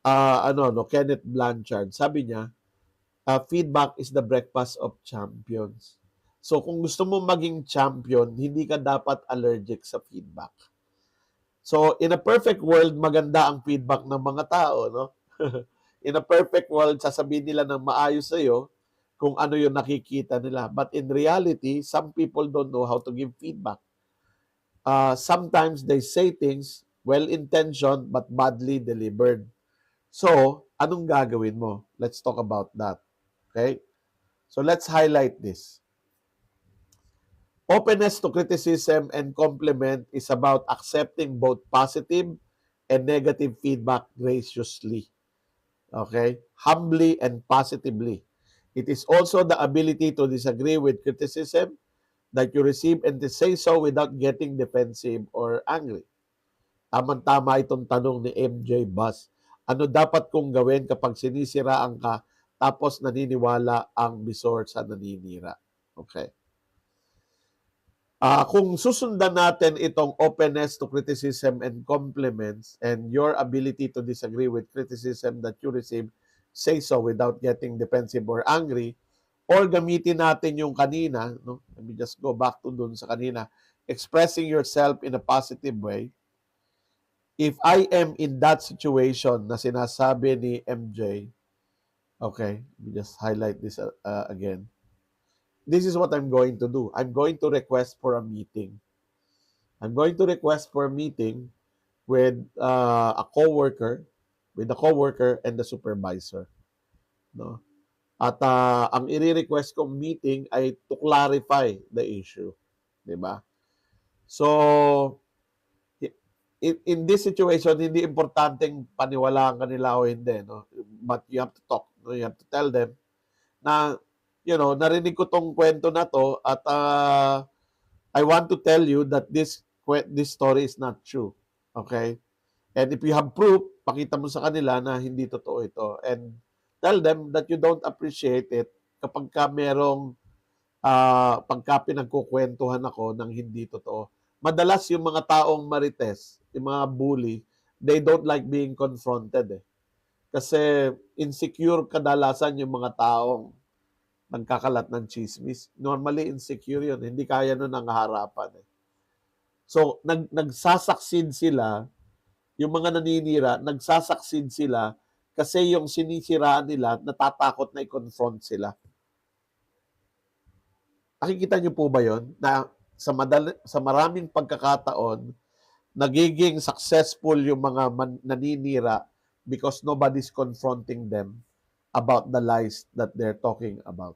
Kenneth Blanchard, sabi niya, feedback is the breakfast of champions. So, kung gusto mo maging champion, hindi ka dapat allergic sa feedback. So, in a perfect world, maganda ang feedback ng mga tao, no? In a perfect world, sasabihin nila ng maayos sa iyo kung ano yung nakikita nila. But in reality, some people don't know how to give feedback. Sometimes they say things well-intentioned but badly delivered. So, anong gagawin mo? Let's talk about that. Okay? So, let's highlight this. Openness to criticism and compliment is about accepting both positive and negative feedback graciously. Okay? Humbly and positively. It is also the ability to disagree with criticism that you receive and to say so without getting defensive or angry. Tamang-tama itong tanong ni MJ Bus. Ano dapat kong gawin kapag sinisiraan ka tapos naniniwala ang bisor sa naninira? Okay. Kung susundan natin itong openness to criticism and compliments and your ability to disagree with criticism that you receive, say so without getting defensive or angry, or gamitin natin yung kanina, no? Let me just go back to dun sa kanina, expressing yourself in a positive way. If I am in that situation na sinasabi ni MJ, okay, let me just highlight this again. This is what I'm going to do. I'm going to request for a meeting. I'm going to request for a meeting with a coworker, and the supervisor, no? At ang i-request kong meeting ay to clarify the issue, 'di ba? So in this situation, hindi importanteng paniwalaan ka nila o hindi, no? But you have to talk, no? You have to tell them na, narinig ko tong kwento na to at I want to tell you that this story is not true. Okay? And if you have proof, pakita mo sa kanila na hindi totoo ito. And tell them that you don't appreciate it kapag ka merong pagka pinagkukwentuhan ako ng hindi totoo. Madalas yung mga taong marites, yung mga bully, they don't like being confronted. Kasi insecure kadalasan yung mga taong nagkakalat ng chismis. Normally, insecure yun. Hindi kaya nun ang harapan. So, nagsasucceed sila, yung mga naninira, nagsasucceed sila kasi yung sinisiraan nila, natatakot na i-confront sila. Nakikita niyo po ba yon na sa maraming pagkakataon, nagiging successful yung mga naninira because nobody's confronting them about the lies that they're talking about.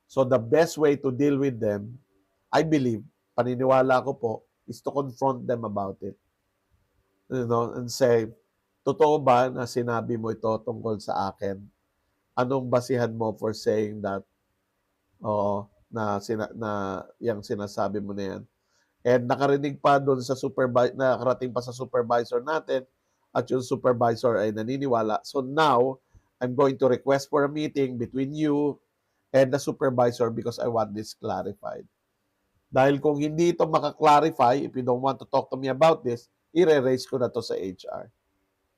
So the best way to deal with them, I believe, paniniwala ko po, is to confront them about it. And say, totoo ba na sinabi mo ito tungkol sa akin? Anong basihan mo for saying that? Oo, na yung sinasabi mo na yan. And nakarinig pa doon sa nakarating pa sa supervisor natin at yung supervisor ay naniniwala. So now, I'm going to request for a meeting between you and the supervisor because I want this clarified. Dahil kung hindi ito maka-clarify, if you don't want to talk to me about this, i-raise ko na to sa HR.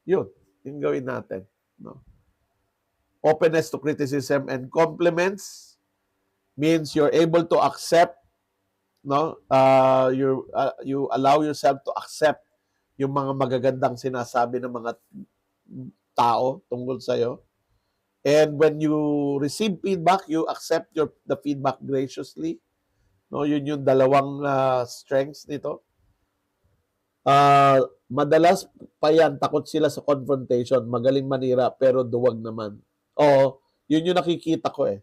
Yun, yung gawin natin. No? Openness to criticism and compliments means you're able to accept, no? You allow yourself to accept yung mga magagandang sinasabi ng mga tao tungkol sa iyo. And when you receive feedback, you accept the feedback graciously. No, yun yung dalawang strengths nito. Madalas pa yan, takot sila sa confrontation, magaling manira pero duwag naman. Oo, yun yung nakikita ko eh.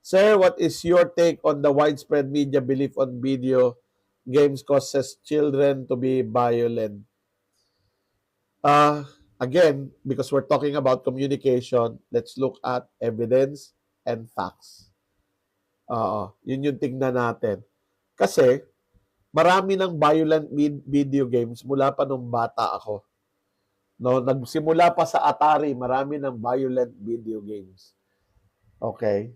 Sir, what is your take on the widespread media belief on video games causes children to be violent? Again, because we're talking about communication, let's look at evidence and facts. Yun yung tingnan natin. Kasi, marami ng violent video games mula pa nung bata ako. No, nagsimula pa sa Atari, marami ng violent video games. Okay?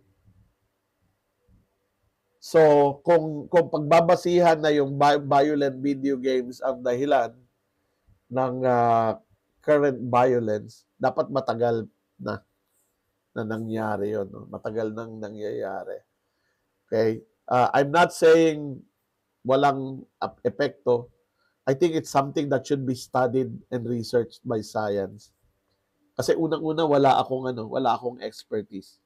So, kung pagbabasihan na yung violent video games ang dahilan ng current violence, dapat matagal na nangyari yun. No? Matagal nang nangyayari. Okay? I'm not saying walang epekto. I think it's something that should be studied and researched by science. Kasi unang-una wala akong expertise.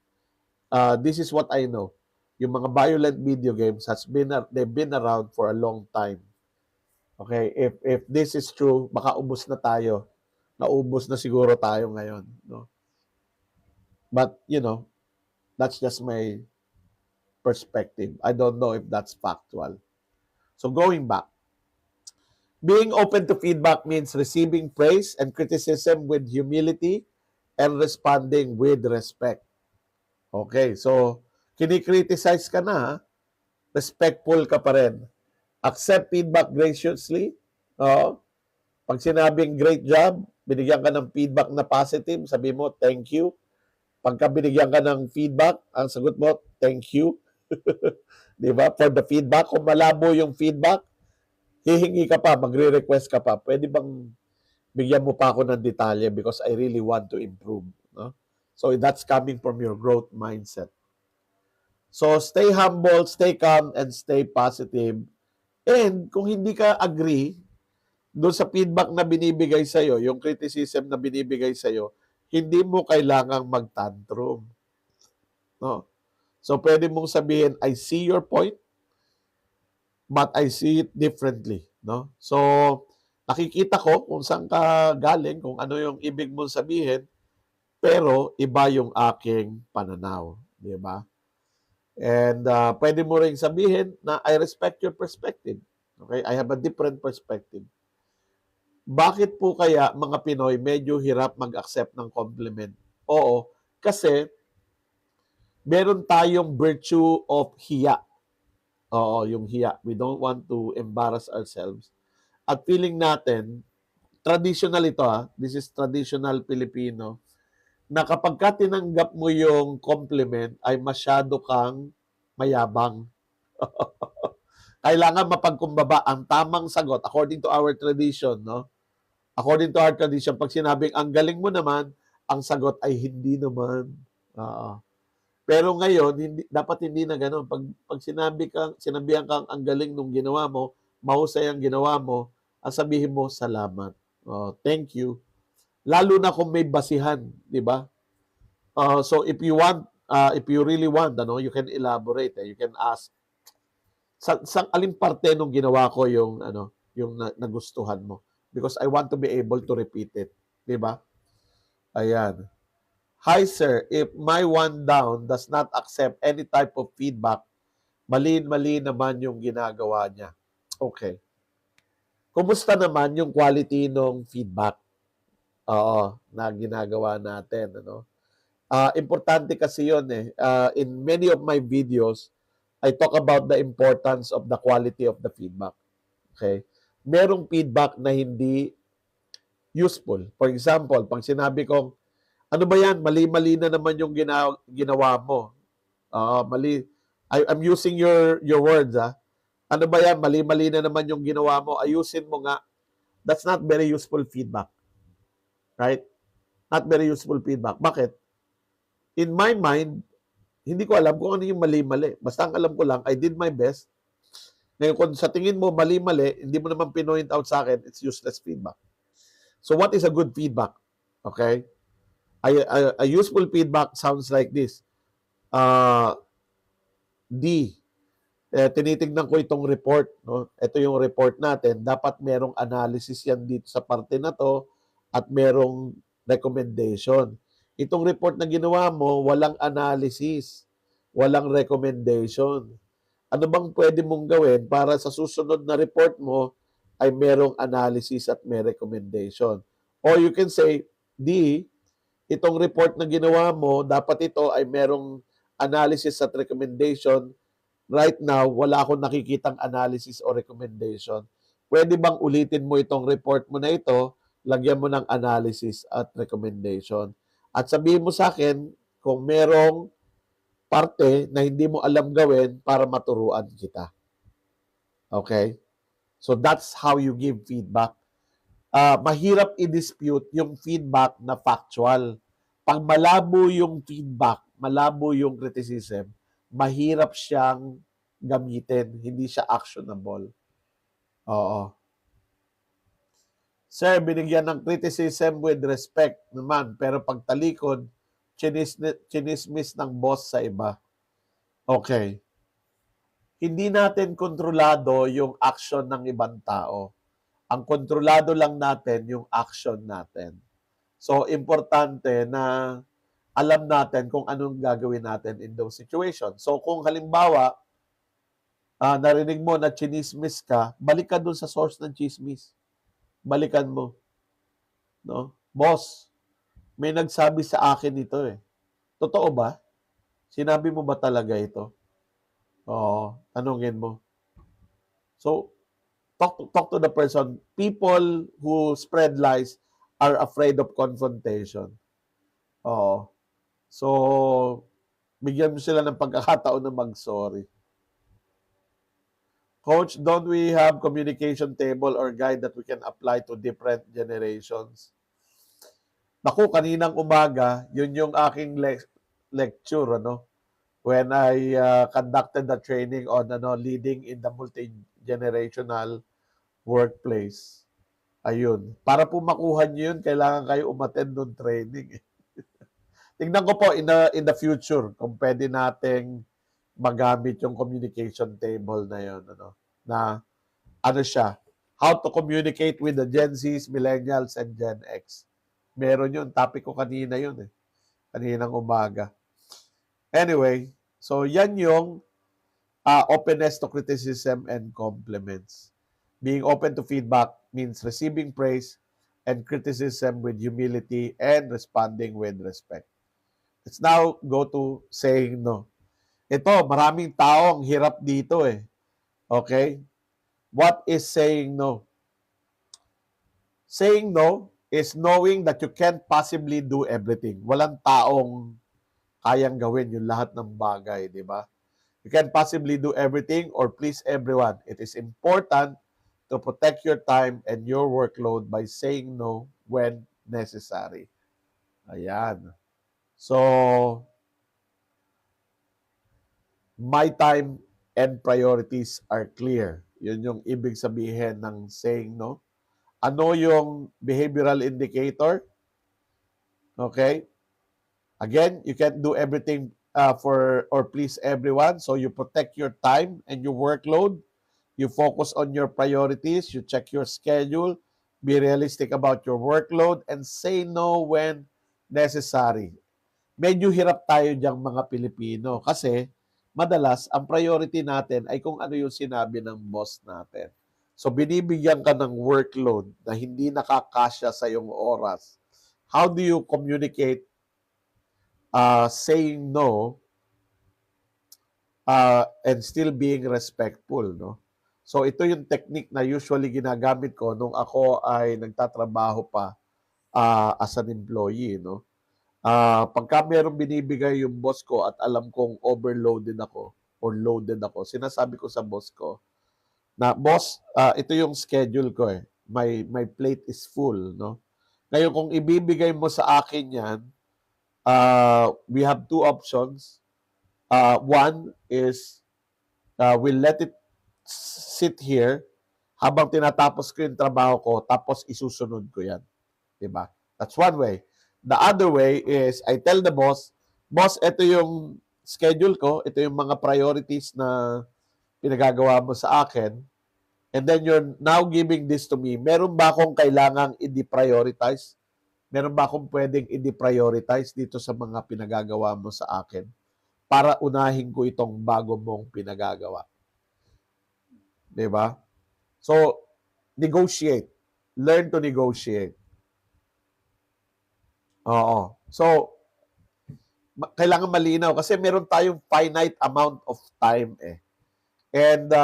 This is what I know. Yung mga violent video games they've been around for a long time. Okay, if this is true, baka ubos na tayo. Naubos na siguro tayo ngayon, no? But, that's just my perspective. I don't know if that's factual. So going back, being open to feedback means receiving praise and criticism with humility and responding with respect. Okay, so kinikriticize ka na, respectful ka pa rin. Accept feedback graciously. Pag sinabing great job, binigyan ka ng feedback na positive, sabi mo, thank you. Pagka binigyan ka ng feedback, ang sagot mo, thank you. Di ba? For the feedback. Kung malabo yung feedback, hihingi ka pa, magre-request ka pa. Pwede bang bigyan mo pa ako ng detalye because I really want to improve. No? So that's coming from your growth mindset. So stay humble, stay calm, and stay positive. And kung hindi ka agree doon sa feedback na binibigay sa'yo, yung criticism na binibigay sa'yo, hindi mo kailangang mag-tantrum. No? So pwede mong sabihin, I see your point, but I see it differently. No? So nakikita ko kung saan ka galing, kung ano yung ibig mong sabihin, pero iba yung aking pananaw. Di ba? And pwede mo ring sabihin na I respect your perspective. Okay? I have a different perspective. Bakit po kaya mga Pinoy medyo hirap mag-accept ng compliment? Oo, kasi meron tayong virtue of hiya. Oo, yung hiya. We don't want to embarrass ourselves. At feeling natin, traditional ito this is traditional Filipino, na kapag ka tinanggap mo yung compliment, ay masyado kang mayabang. Kailangan mapagkumbaba ang tamang sagot according to our tradition, no? According to our tradition, pag sinabing ang galing mo naman, ang sagot ay hindi naman. Pero ngayon, dapat hindi na ganoon. Pag sinabihan kang ang galing nung ginawa mo, mahusay ang ginawa mo, ang sabihin mo, salamat. Thank you. Lalo na kung may basihan, di ba? So if you really want, you can elaborate. You can ask, sa aling parte nung ginawa ko yung nagustuhan mo? Because I want to be able to repeat it. Di ba? Ayan. Hi sir, if my one down does not accept any type of feedback, mali naman yung ginagawa niya. Okay. Kumusta naman yung quality ng feedback? Na ginagawa natin. Importante kasi yun in many of my videos, I talk about the importance of the quality of the feedback. Okay? Merong feedback na hindi useful. For example, pag sinabi kong, ano ba yan? Mali-mali na naman yung ginawa mo. Mali. I'm using your words. Ano ba yan? Mali-mali na naman yung ginawa mo. Ayusin mo nga. That's not very useful feedback. Right? Not very useful feedback. Bakit? In my mind, hindi ko alam kung ano yung mali-mali. Basta ang alam ko lang, I did my best. Ngayon, kung sa tingin mo mali-mali, hindi mo naman pinoint out sa akin, it's useless feedback. So what is a good feedback? Okay? A useful feedback sounds like this. Tinitignan ko itong report. No? Ito yung report natin. Dapat merong analysis yan dito sa parte na to at merong recommendation. Itong report na ginawa mo, walang analysis, walang recommendation. Ano bang pwede mong gawin para sa susunod na report mo ay merong analysis at may recommendation? Or you can say, itong report na ginawa mo, dapat ito ay merong analysis at recommendation right now, wala akong nakikitang analysis o recommendation. Pwede bang ulitin mo itong report mo na ito, lagyan mo ng analysis at recommendation. At sabihin mo sa akin kung merong parte na hindi mo alam gawin para maturuan kita. Okay? So that's how you give feedback. Mahirap i-dispute yung feedback na factual. Pag malabo yung feedback, malabo yung criticism, mahirap siyang gamitin. Hindi siya actionable. Oo. Sir, binigyan ng criticism with respect naman, pero pag talikod, chinismis ng boss sa iba. Okay. Hindi natin kontrolado yung action ng ibang tao. Ang kontrolado lang natin yung action natin. So, importante na alam natin kung anong gagawin natin in those situations. So, kung halimbawa, narinig mo na chinismis ka, balikan dun sa source ng chismis. Balikan mo. No? Boss, may nagsabi sa akin ito eh. Totoo ba? Sinabi mo ba talaga ito? Oo, tanungin mo. So, talk to the person. People who spread lies are afraid of confrontation. Oo. So, bigyan mo sila ng pagkakataon na mag-sorry. Coach, don't we have communication table or guide that we can apply to different generations? Naku, kaninang umaga, yun yung aking lecture, ano? When I conducted the training on leading in the multi-generational workplace. Ayun. Para po makuha nyo yun, kailangan kayo umattend ng training. Tingnan ko po in the future kung pwede nating magamit yung communication table na yun. Na ano siya, how to communicate with the Gen Zs, Millennials, and Gen X. Meron yun. Topic ko kanina yun eh. Kaninang umaga. Anyway, so yan yung openness to criticism and compliments. Being open to feedback means receiving praise and criticism with humility and responding with respect. Let's now go to saying no. Ito, maraming tao ang hirap dito eh. Okay? What is saying no? Saying no is knowing that you can't possibly do everything. Walang taong kayang gawin yung lahat ng bagay, di ba? You can't possibly do everything or please everyone. It is important to protect your time and your workload by saying no when necessary. Ayan. So, my time and priorities are clear. Yun yung ibig sabihin ng saying no. Ano yung behavioral indicator? Okay? Again, you can't do everything for or please everyone. So you protect your time and your workload. You focus on your priorities. You check your schedule. Be realistic about your workload and say no when necessary. Medyo hirap tayo diyang mga Pilipino kasi madalas ang priority natin ay kung ano yung sinabi ng boss natin. So binibigyan ka ng workload na hindi nakakasya sa iyong oras. How do you communicate saying no and still being respectful, no? So ito yung technique na usually ginagamit ko nung ako ay nagtatrabaho pa as an employee, no? Pagka merong binibigay yung boss ko at alam kong overloaded ako or loaded ako, sinasabi ko sa boss ko na, boss, ito yung schedule ko eh. My plate is full, no? Ngayon kung ibibigay mo sa akin yan, we have two options. One is we'll let it sit here habang tinatapos ko yung trabaho ko tapos isusunod ko yan. Diba? That's one way. The other way is I tell the boss, boss, ito yung schedule ko, ito yung mga priorities na pinagagawa mo sa akin, and then you're now giving this to me. Meron ba akong kailangang i-deprioritize? Meron ba akong pwedeng i-deprioritize dito sa mga pinagagawa mo sa akin para unahin ko itong bago mong pinagagawa? Diba? So, negotiate. Learn to negotiate. Oo. So, kailangan malinaw kasi meron tayong finite amount of time eh. And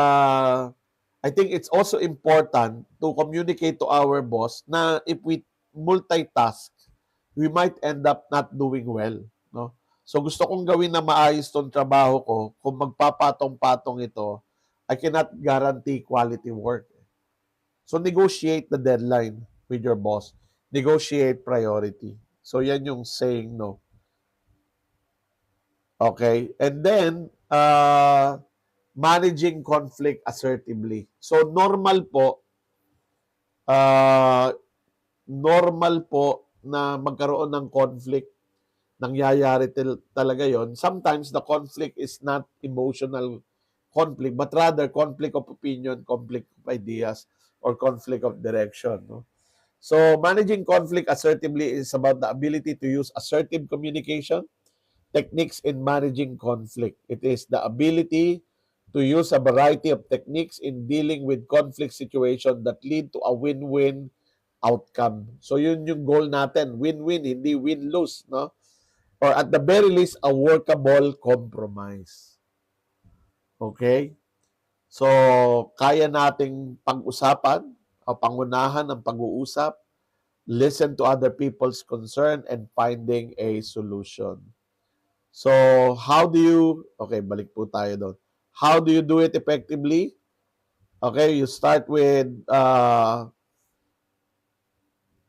I think it's also important to communicate to our boss na if we multitask, we might end up not doing well, no? So gusto kong gawin na maayos 'tong trabaho ko. Kung magpapatong-patong ito, I cannot guarantee quality work. So negotiate the deadline with your boss. Negotiate priority. So yan yung saying no. Okay? And then managing conflict assertively. So uh, normal po na magkaroon ng conflict. Nangyayari talaga yon. Sometimes the conflict is not emotional conflict, but rather conflict of opinion, conflict of ideas, or conflict of direction. No? So managing conflict assertively is about the ability to use assertive communication techniques in managing conflict. It is the ability to use a variety of techniques in dealing with conflict situation that lead to a win-win outcome. So yun yung goal natin, win-win, hindi win-lose, no? Or at the very least, a workable compromise. Okay? So, kaya nating pag-usapan o pangunahan ng pag-uusap, listen to other people's concern, and finding a solution. So, how do you, okay, balik po tayo doon. How do you do it effectively? Okay, you start with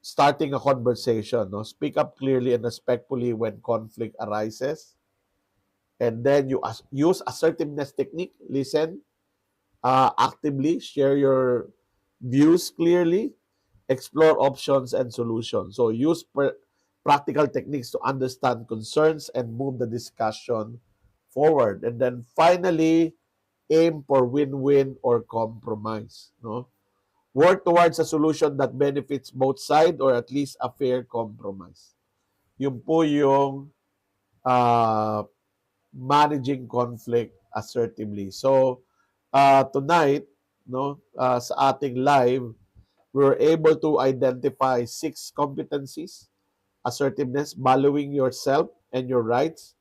starting a conversation. No? Speak up clearly and respectfully when conflict arises. And then you use assertiveness technique. Listen actively, share your views clearly, explore options and solutions. So use practical techniques to understand concerns and move the discussion forward. And then finally, aim for win-win or compromise. No? Work towards a solution that benefits both sides or at least a fair compromise. Yun po yung uh, managing conflict assertively. So, tonight, no, sa ating live, we were able to identify 6 competencies: assertiveness, valuing yourself and your rights,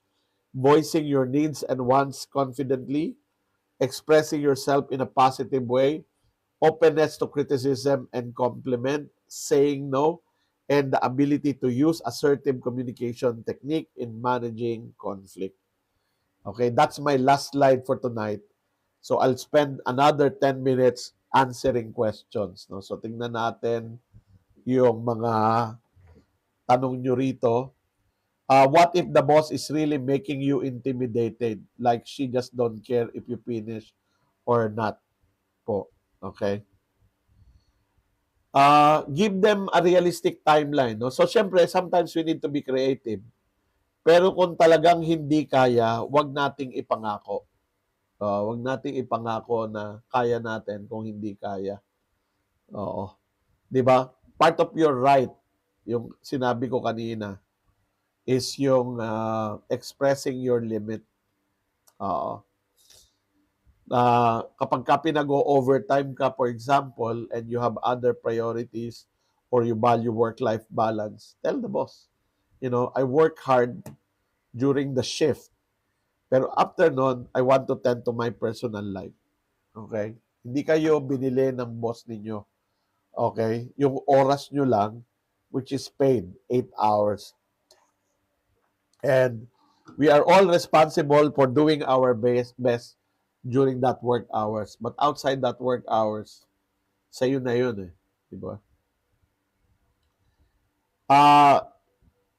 voicing your needs and wants confidently, expressing yourself in a positive way, openness to criticism and compliment, saying no, and the ability to use assertive communication technique in managing conflict. Okay, that's my last slide for tonight. So I'll spend another 10 minutes answering questions. No? So tingnan natin yung mga tanong nyo rito. What if the boss is really making you intimidated? Like she just don't care if you finish or not po. Okay? Give them a realistic timeline. No? So syempre, sometimes we need to be creative. Pero kung talagang hindi kaya, wag nating ipangako. Wag nating ipangako na kaya natin kung hindi kaya. Oo. 'Di ba? Part of your right, yung sinabi ko kanina, is yung expressing your limit. Oo. Kapag ka pinag-overtime ka, for example, and you have other priorities or you value work-life balance, tell the boss, I work hard during the shift. Pero after nun, I want to tend to my personal life. Okay? Hindi kayo binili ng boss ninyo. Okay? Yung oras nyo lang, which is paid, 8 hours. And we are all responsible for doing our best during that work hours. But outside that work hours, sa'yo na yun eh. Diba?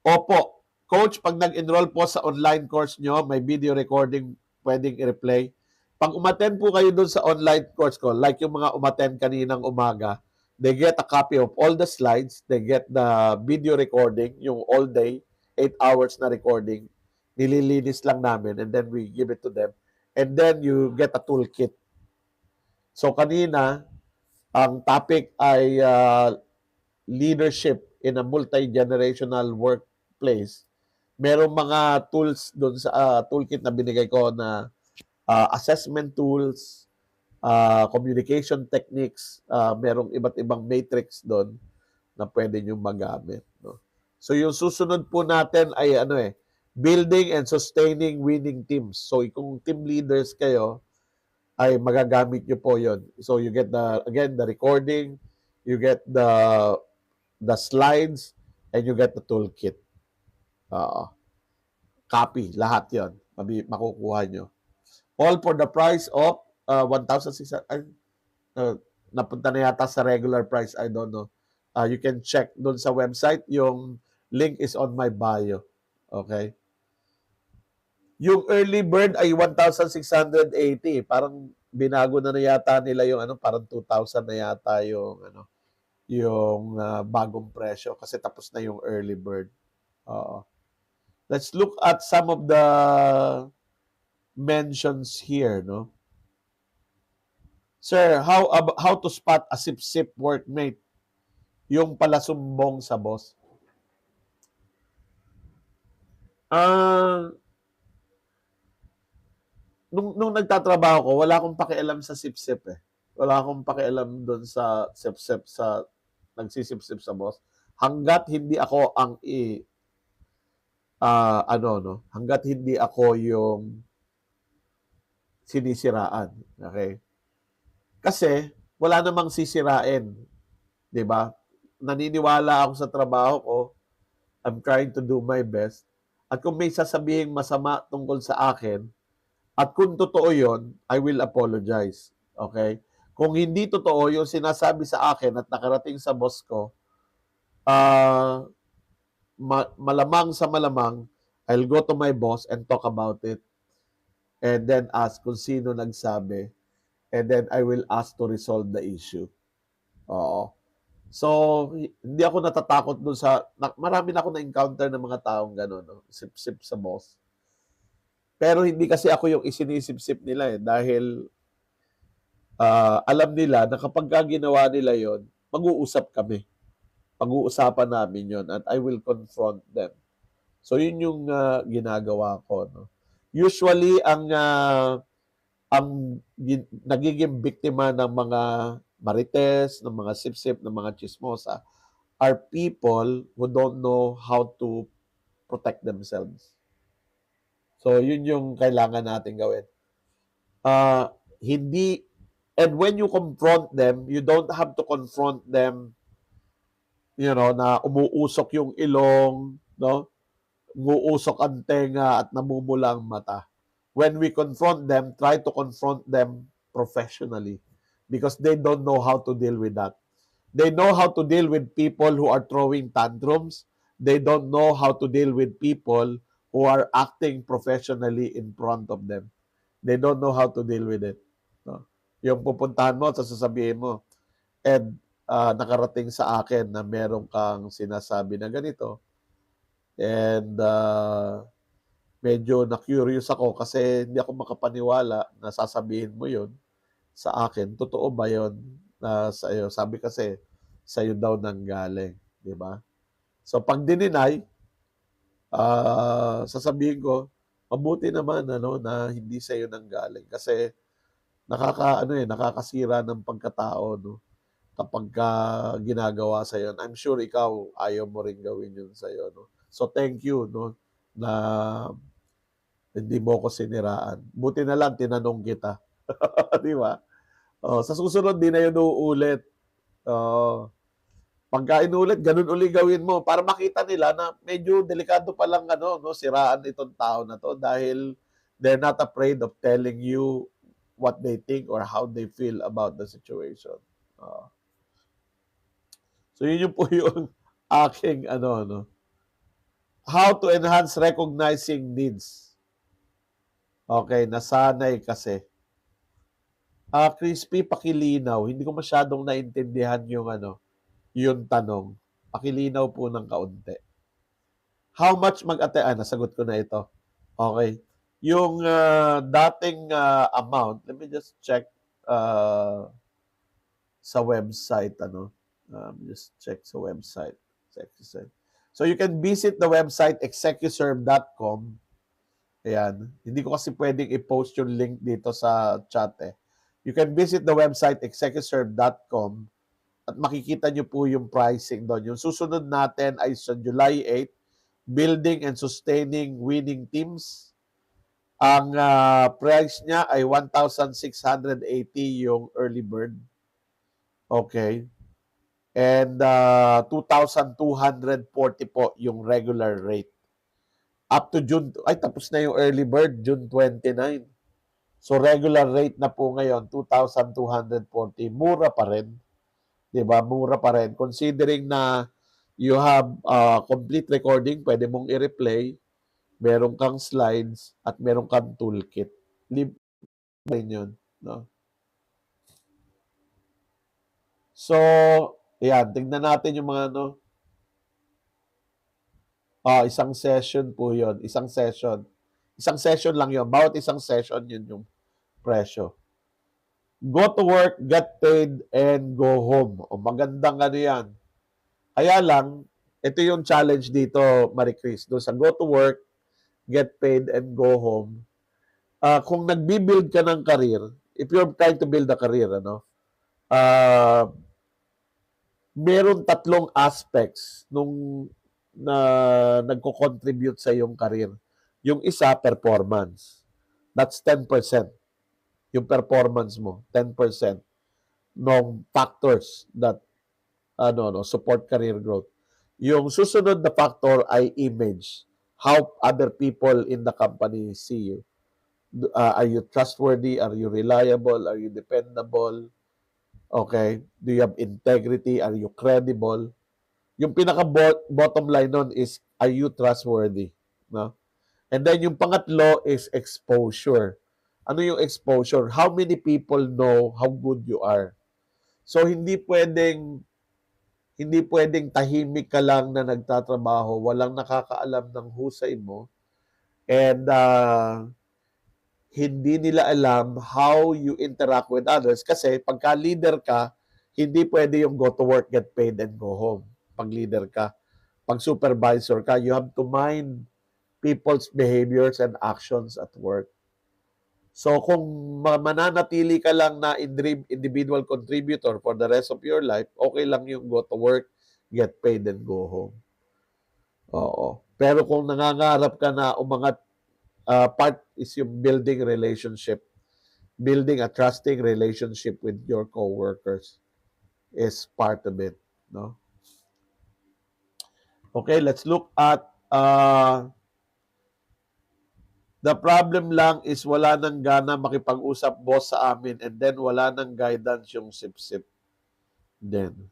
Opo. Coach, pag nag-enroll po sa online course nyo, may video recording pwedeng i-replay. Pag umattend po kayo dun sa online course ko, like yung mga umattend kaninang umaga, they get a copy of all the slides, they get the video recording, yung all day, 8 hours na recording, nililinis lang namin, and then we give it to them. And then you get a toolkit. So kanina, ang topic ay leadership in a multi-generational workplace. Merong mga tools doon sa toolkit na binigay ko na assessment tools, communication techniques, merong iba't ibang matrix doon na pwede nyo magamit. No? So yung susunod po natin ay building and sustaining winning teams. So kung team leaders kayo, ay magagamit nyo po yon. So you get again, the recording, you get the slides, and you get the toolkit. Copy, lahat yon. Makukuha nyo. All for the price of 1,600. Napunta na yata sa regular price. I don't know. You can check doon sa website. Yung link is on my bio. Okay? Yung early bird ay 1,680. Parang binago na yata nila yung parang 2,000 na yata yung bagong presyo kasi tapos na yung early bird. Let's look at some of the mentions here, no? Sir, how to spot a sip-sip workmate? Yung palasumbong sa boss. Nung nagtatrabaho ko, wala akong pakialam sa sip-sip eh. Wala akong pakialam doon sa sip-sip, sa nagsisip-sip sa boss. Hanggat hindi ako ang hanggat hindi ako yung sinisiraan. Okay? Kasi wala namang sisirain, 'di ba? Naniniwala ako sa trabaho ko. I'm trying to do my best. At kung may sasabihin masama tungkol sa akin, at kung totoo 'yon, I will apologize. Okay? Kung hindi totoo yung sinasabi sa akin at nakarating sa boss ko, malamang sa malamang, I'll go to my boss and talk about it. And then ask kung sino nagsabi. And then I will ask to resolve the issue. Oo. So, hindi ako natatakot doon marami na ako na-encounter ng mga taong gano'n, no? Sip-sip sa boss. Pero hindi kasi ako yung isinisip-sip nila eh. Dahil alam nila na kapag ginawa nila yon, mag-uusap kami. Pag-uusapan namin yon at I will confront them. So, yun yung ginagawa ko, no? Usually, ang nagiging biktima ng mga marites, ng mga sip-sip, ng mga chismosa are people who don't know how to protect themselves. So, yun yung kailangan natin gawin. And when you confront them, you don't have to confront them, na umuusok yung ilong, no? Umuusok ang tenga at namumula ang mata. When we confront them, try to confront them professionally because they don't know how to deal with that. They know how to deal with people who are throwing tantrums. They don't know how to deal with people who are acting professionally in front of them. They don't know how to deal with it. No? Yung pupuntahan mo at sasabihin mo, Ed, nakarating sa akin na meron kang sinasabi na ganito. And medyo na-curious ako kasi hindi ako makapaniwala na sasabihin mo yun sa akin. Totoo ba yun na sa'yo? Sabi kasi, sa'yo daw nanggaling. Di ba? So, pag dininay, sasabihin ko, mabuti naman na hindi sa'yo nanggaling. Kasi, nakakasira ng pagkatao, no? Kapag ginagawa sa'yo. I'm sure ikaw, ayaw mo rin gawin yun sa'yo, no? So, thank you, no? Na hindi mo ko siniraan. Buti na lang, tinanong kita. Di ba? Sa susunod, di na yun uulit. Pagka inulit, ganun uli gawin mo para makita nila na medyo delikado pa lang siraan itong tao na to dahil they're not afraid of telling you what they think or how they feel about the situation. So, yun yung po yung aking how to enhance recognizing needs. Okay, nasanay kasi. Crispy, pakilinaw. Hindi ko masyadong naintindihan yung tanong. Pakilinaw po ng kaunti. How much mag-attend? Nasagot ko na ito. Okay. Yung dating amount, let me just check sa website. Just check sa website. So you can visit the website execuserve.com. Ayan. Hindi ko kasi pwedeng i-post yung link dito sa chat eh. You can visit the website execuserve.com at makikita nyo po yung pricing doon. Yung susunod natin ay sa July 8, Building and Sustaining Winning Teams. Ang price niya ay 1,680 yung early bird. Okay. And 2,240 po yung regular rate. Up to June, ay tapos na yung early bird, June 29. So regular rate na po ngayon, 2,240. Mura pa rin. 'Di ba? Mura pa rin. Considering na you have complete recording, pwede mong i-replay, meron kang slides, at meron kang toolkit. Libre rin yun. No? So, yan. Tignan natin yung mga ano. Isang session po yun. Isang session. Isang session lang yun. Bawat isang session yun yung presyo. Go to work, get paid, and go home. O magandang ano yan. Kaya lang, ito yung challenge dito, Marie Chris. Doon sa go to work, get paid, and go home. Kung nagbi-build ka ng career, if you're trying to build a career, meron tatlong aspects nung na nagko-contribute sa iyong career. Yung isa, performance. That's 10%. Yung performance mo, 10% ng factors that support career growth. Yung susunod na factor ay image. How other people in the company see you. Are you trustworthy? Are you reliable? Are you dependable? Okay? Do you have integrity? Are you credible? Yung pinaka-bottom line nun is, are you trustworthy? No? And then yung pangatlo is exposure. Ano yung exposure? How many people know how good you are? So hindi pwedeng tahimik ka lang na nagtatrabaho, walang nakakaalam ng husay mo, and hindi nila alam how you interact with others. Kasi pagka leader ka, hindi pwede yung go to work, get paid, and go home. Pag leader ka. Pag supervisor ka, you have to mind people's behaviors and actions at work. So kung mananatili ka lang na individual contributor for the rest of your life, okay lang yung go to work, get paid, and go home. Oo. Pero kung nangangarap ka na umangat, part is yung building relationship. Building a trusting relationship with your coworkers is part of it. No? Okay, let's look at the problem lang is wala nang gana makipag-usap boss sa amin, and then wala nang guidance yung sip-sip. Then,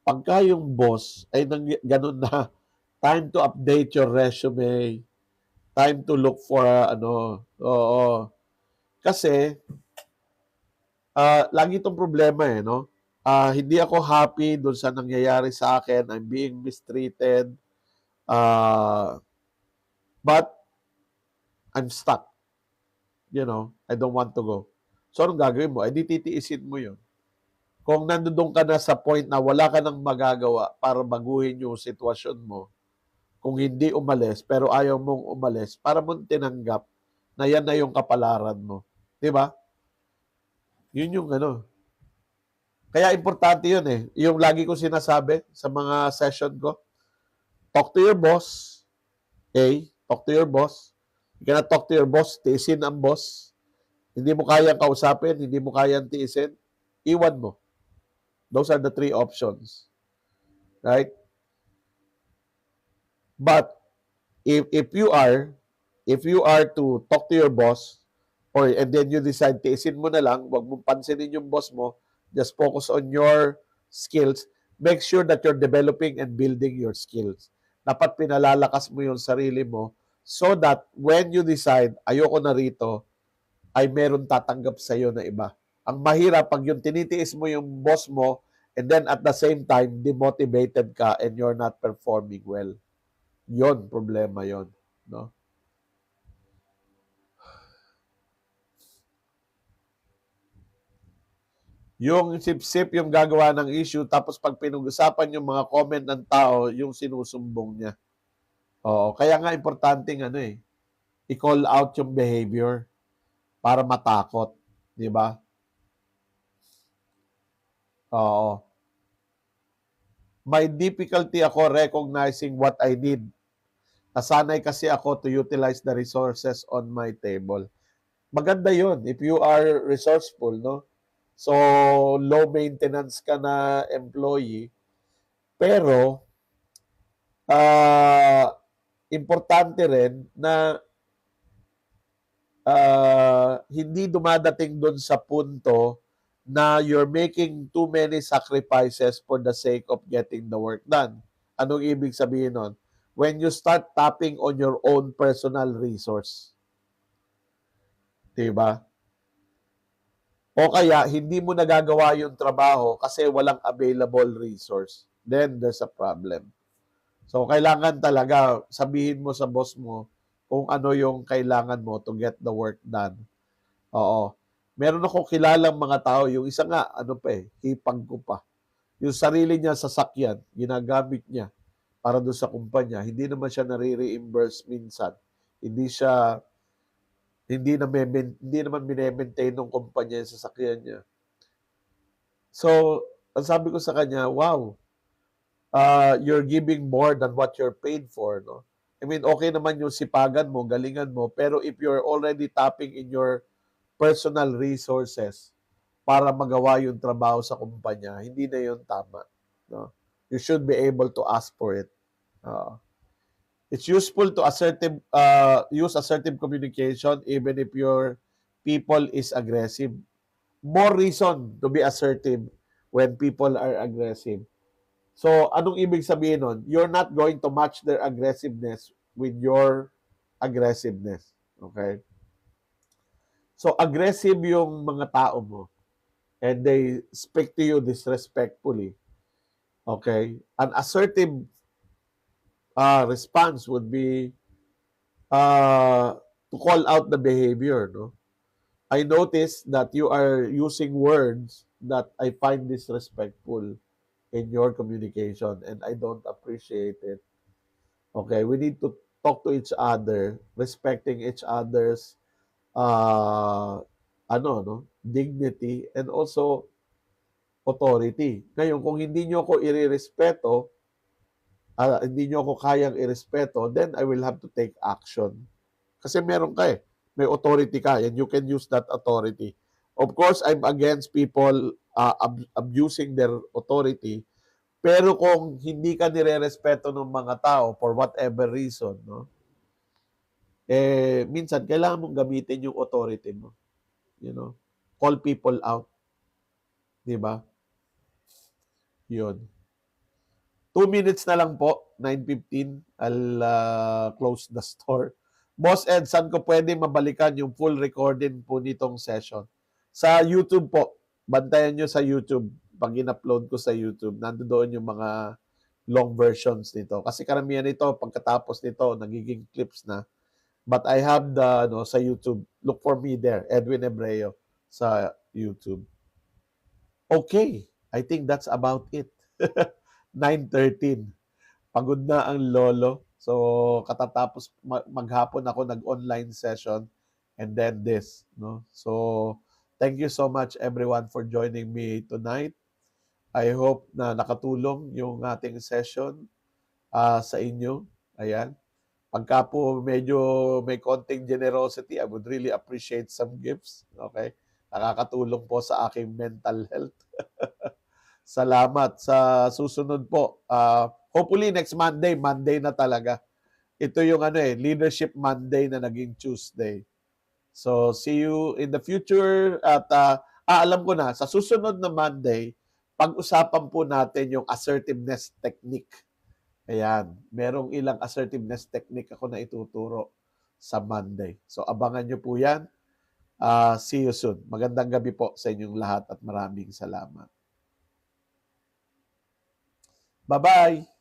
pagka yung boss ay ganun na, time to update your resume, time to look for Kasi lagi itong problema no. Hindi ako happy doon sa nangyayari sa akin. I'm being mistreated. But I'm stuck. I don't want to go. So, anong gagawin mo? Di titiisin mo yun. Kung nandoon ka na sa point na wala ka nang magagawa para baguhin yung sitwasyon mo, kung hindi umalis, pero ayaw mong umalis, para mong tinanggap na yan na yung kapalaran mo. Di ba? Yun yung Kaya importante yun eh. Yung lagi ko sinasabi sa mga session ko, talk to your boss. Okay? Talk to your boss. You cannot talk to your boss, tiisin ang boss. Hindi mo kayang kausapin, hindi mo kayang tiisin, iwan mo. Those are the three options. Right? But if you are to talk to your boss, and then you decide tiisin mo na lang, wag mong pansinin yung boss mo, just focus on your skills, make sure that you're developing and building your skills. Dapat pinalalakas mo yung sarili mo so that when you decide, ayoko na rito, ay meron tatanggap sa iyo na iba. Ang mahirap pag yung tinitiis mo yung boss mo and then at the same time, demotivated ka and you're not performing well. Yon, problema yon, no? Yung sip-sip yung gagawa ng issue, tapos pag pinag-usapan yung mga comment ng tao, yung sinusumbong niya. Oo, kaya nga importanteng i-call out yung behavior para matakot, di ba? Oo. My difficulty ako recognizing what I need Nasanay kasi ako to utilize the resources on my table. Maganda yon if you are resourceful, no? So, low maintenance ka na employee, pero importante rin na hindi dumadating doon sa punto na you're making too many sacrifices for the sake of getting the work done. Anong ibig sabihin nun? When you start tapping on your own personal resource. Diba? O kaya, hindi mo nagagawa yung trabaho kasi walang available resource. Then, there's a problem. So, kailangan talaga sabihin mo sa boss mo kung ano yung kailangan mo to get the work done. Oo. Meron ako kilalang mga tao, yung isa nga, ano pa hipag ko pa. Yung sarili niya sasakyan, ginagamit niya para doon sa kumpanya. Hindi naman siya nare-reimburse minsan. Hindi naman bine-maintain ng kumpanya yung sasakyan niya. So, ang sabi ko sa kanya, wow, you're giving more than what you're paid for, no? I mean, okay naman yung sipagan mo, galingan mo, pero if you're already tapping in your personal resources para magawa yung trabaho sa kumpanya, hindi na yun tama. No? You should be able to ask for it. It's useful to use assertive communication even if your people is aggressive. More reason to be assertive when people are aggressive. So, anong ibig sabihin nun? You're not going to match their aggressiveness with your aggressiveness. Okay? So, aggressive yung mga tao mo and they speak to you disrespectfully. Okay? An assertive response would be to call out the behavior. No? I noticed that you are using words that I find disrespectful in your communication and I don't appreciate it. Okay? We need to talk to each other, respecting each other's dignity and also authority. Ngayon, kung hindi nyo ako irerespeto, hindi nyo ako kayang irespeto, then I will have to take action. Kasi meron ka may authority ka and you can use that authority. Of course, I'm against people abusing their authority, pero kung hindi ka nire-respeto ng mga tao for whatever reason, no? Minsan kailangan mong gamitin yung authority mo. You know, call people out. 'Di ba? 'Yun. 2 minutes na lang po, 9:15. I'll close the store. Boss Ed, saan ko pwede mabalikan yung full recording po nitong session? Sa YouTube po. Bantayan nyo sa YouTube. Pag in-upload ko sa YouTube, nandoon yung mga long versions nito. Kasi karamihan nito, pagkatapos nito, nagiging clips na. But I have sa YouTube. Look for me there, Edwin Ebreo, sa YouTube. Okay, I think that's about it. 9:13. Pagod na ang lolo. So, katatapos maghapon ako nag-online session and then this, no? So, thank you so much everyone for joining me tonight. I hope na nakatulong yung ating session sa inyo. Ayan. Pagka po medyo may konting generosity, I would really appreciate some gifts. Okay? Nakakatulong po sa aking mental health. Salamat. Sa susunod po, hopefully next Monday na talaga. Ito yung Leadership Monday na naging Tuesday. So, see you in the future. At alam ko na, sa susunod na Monday, pag-usapan po natin yung assertiveness technique. Ayan, merong ilang assertiveness technique ako na ituturo sa Monday. So, abangan nyo po yan. See you soon. Magandang gabi po sa inyong lahat at maraming salamat. Bye-bye!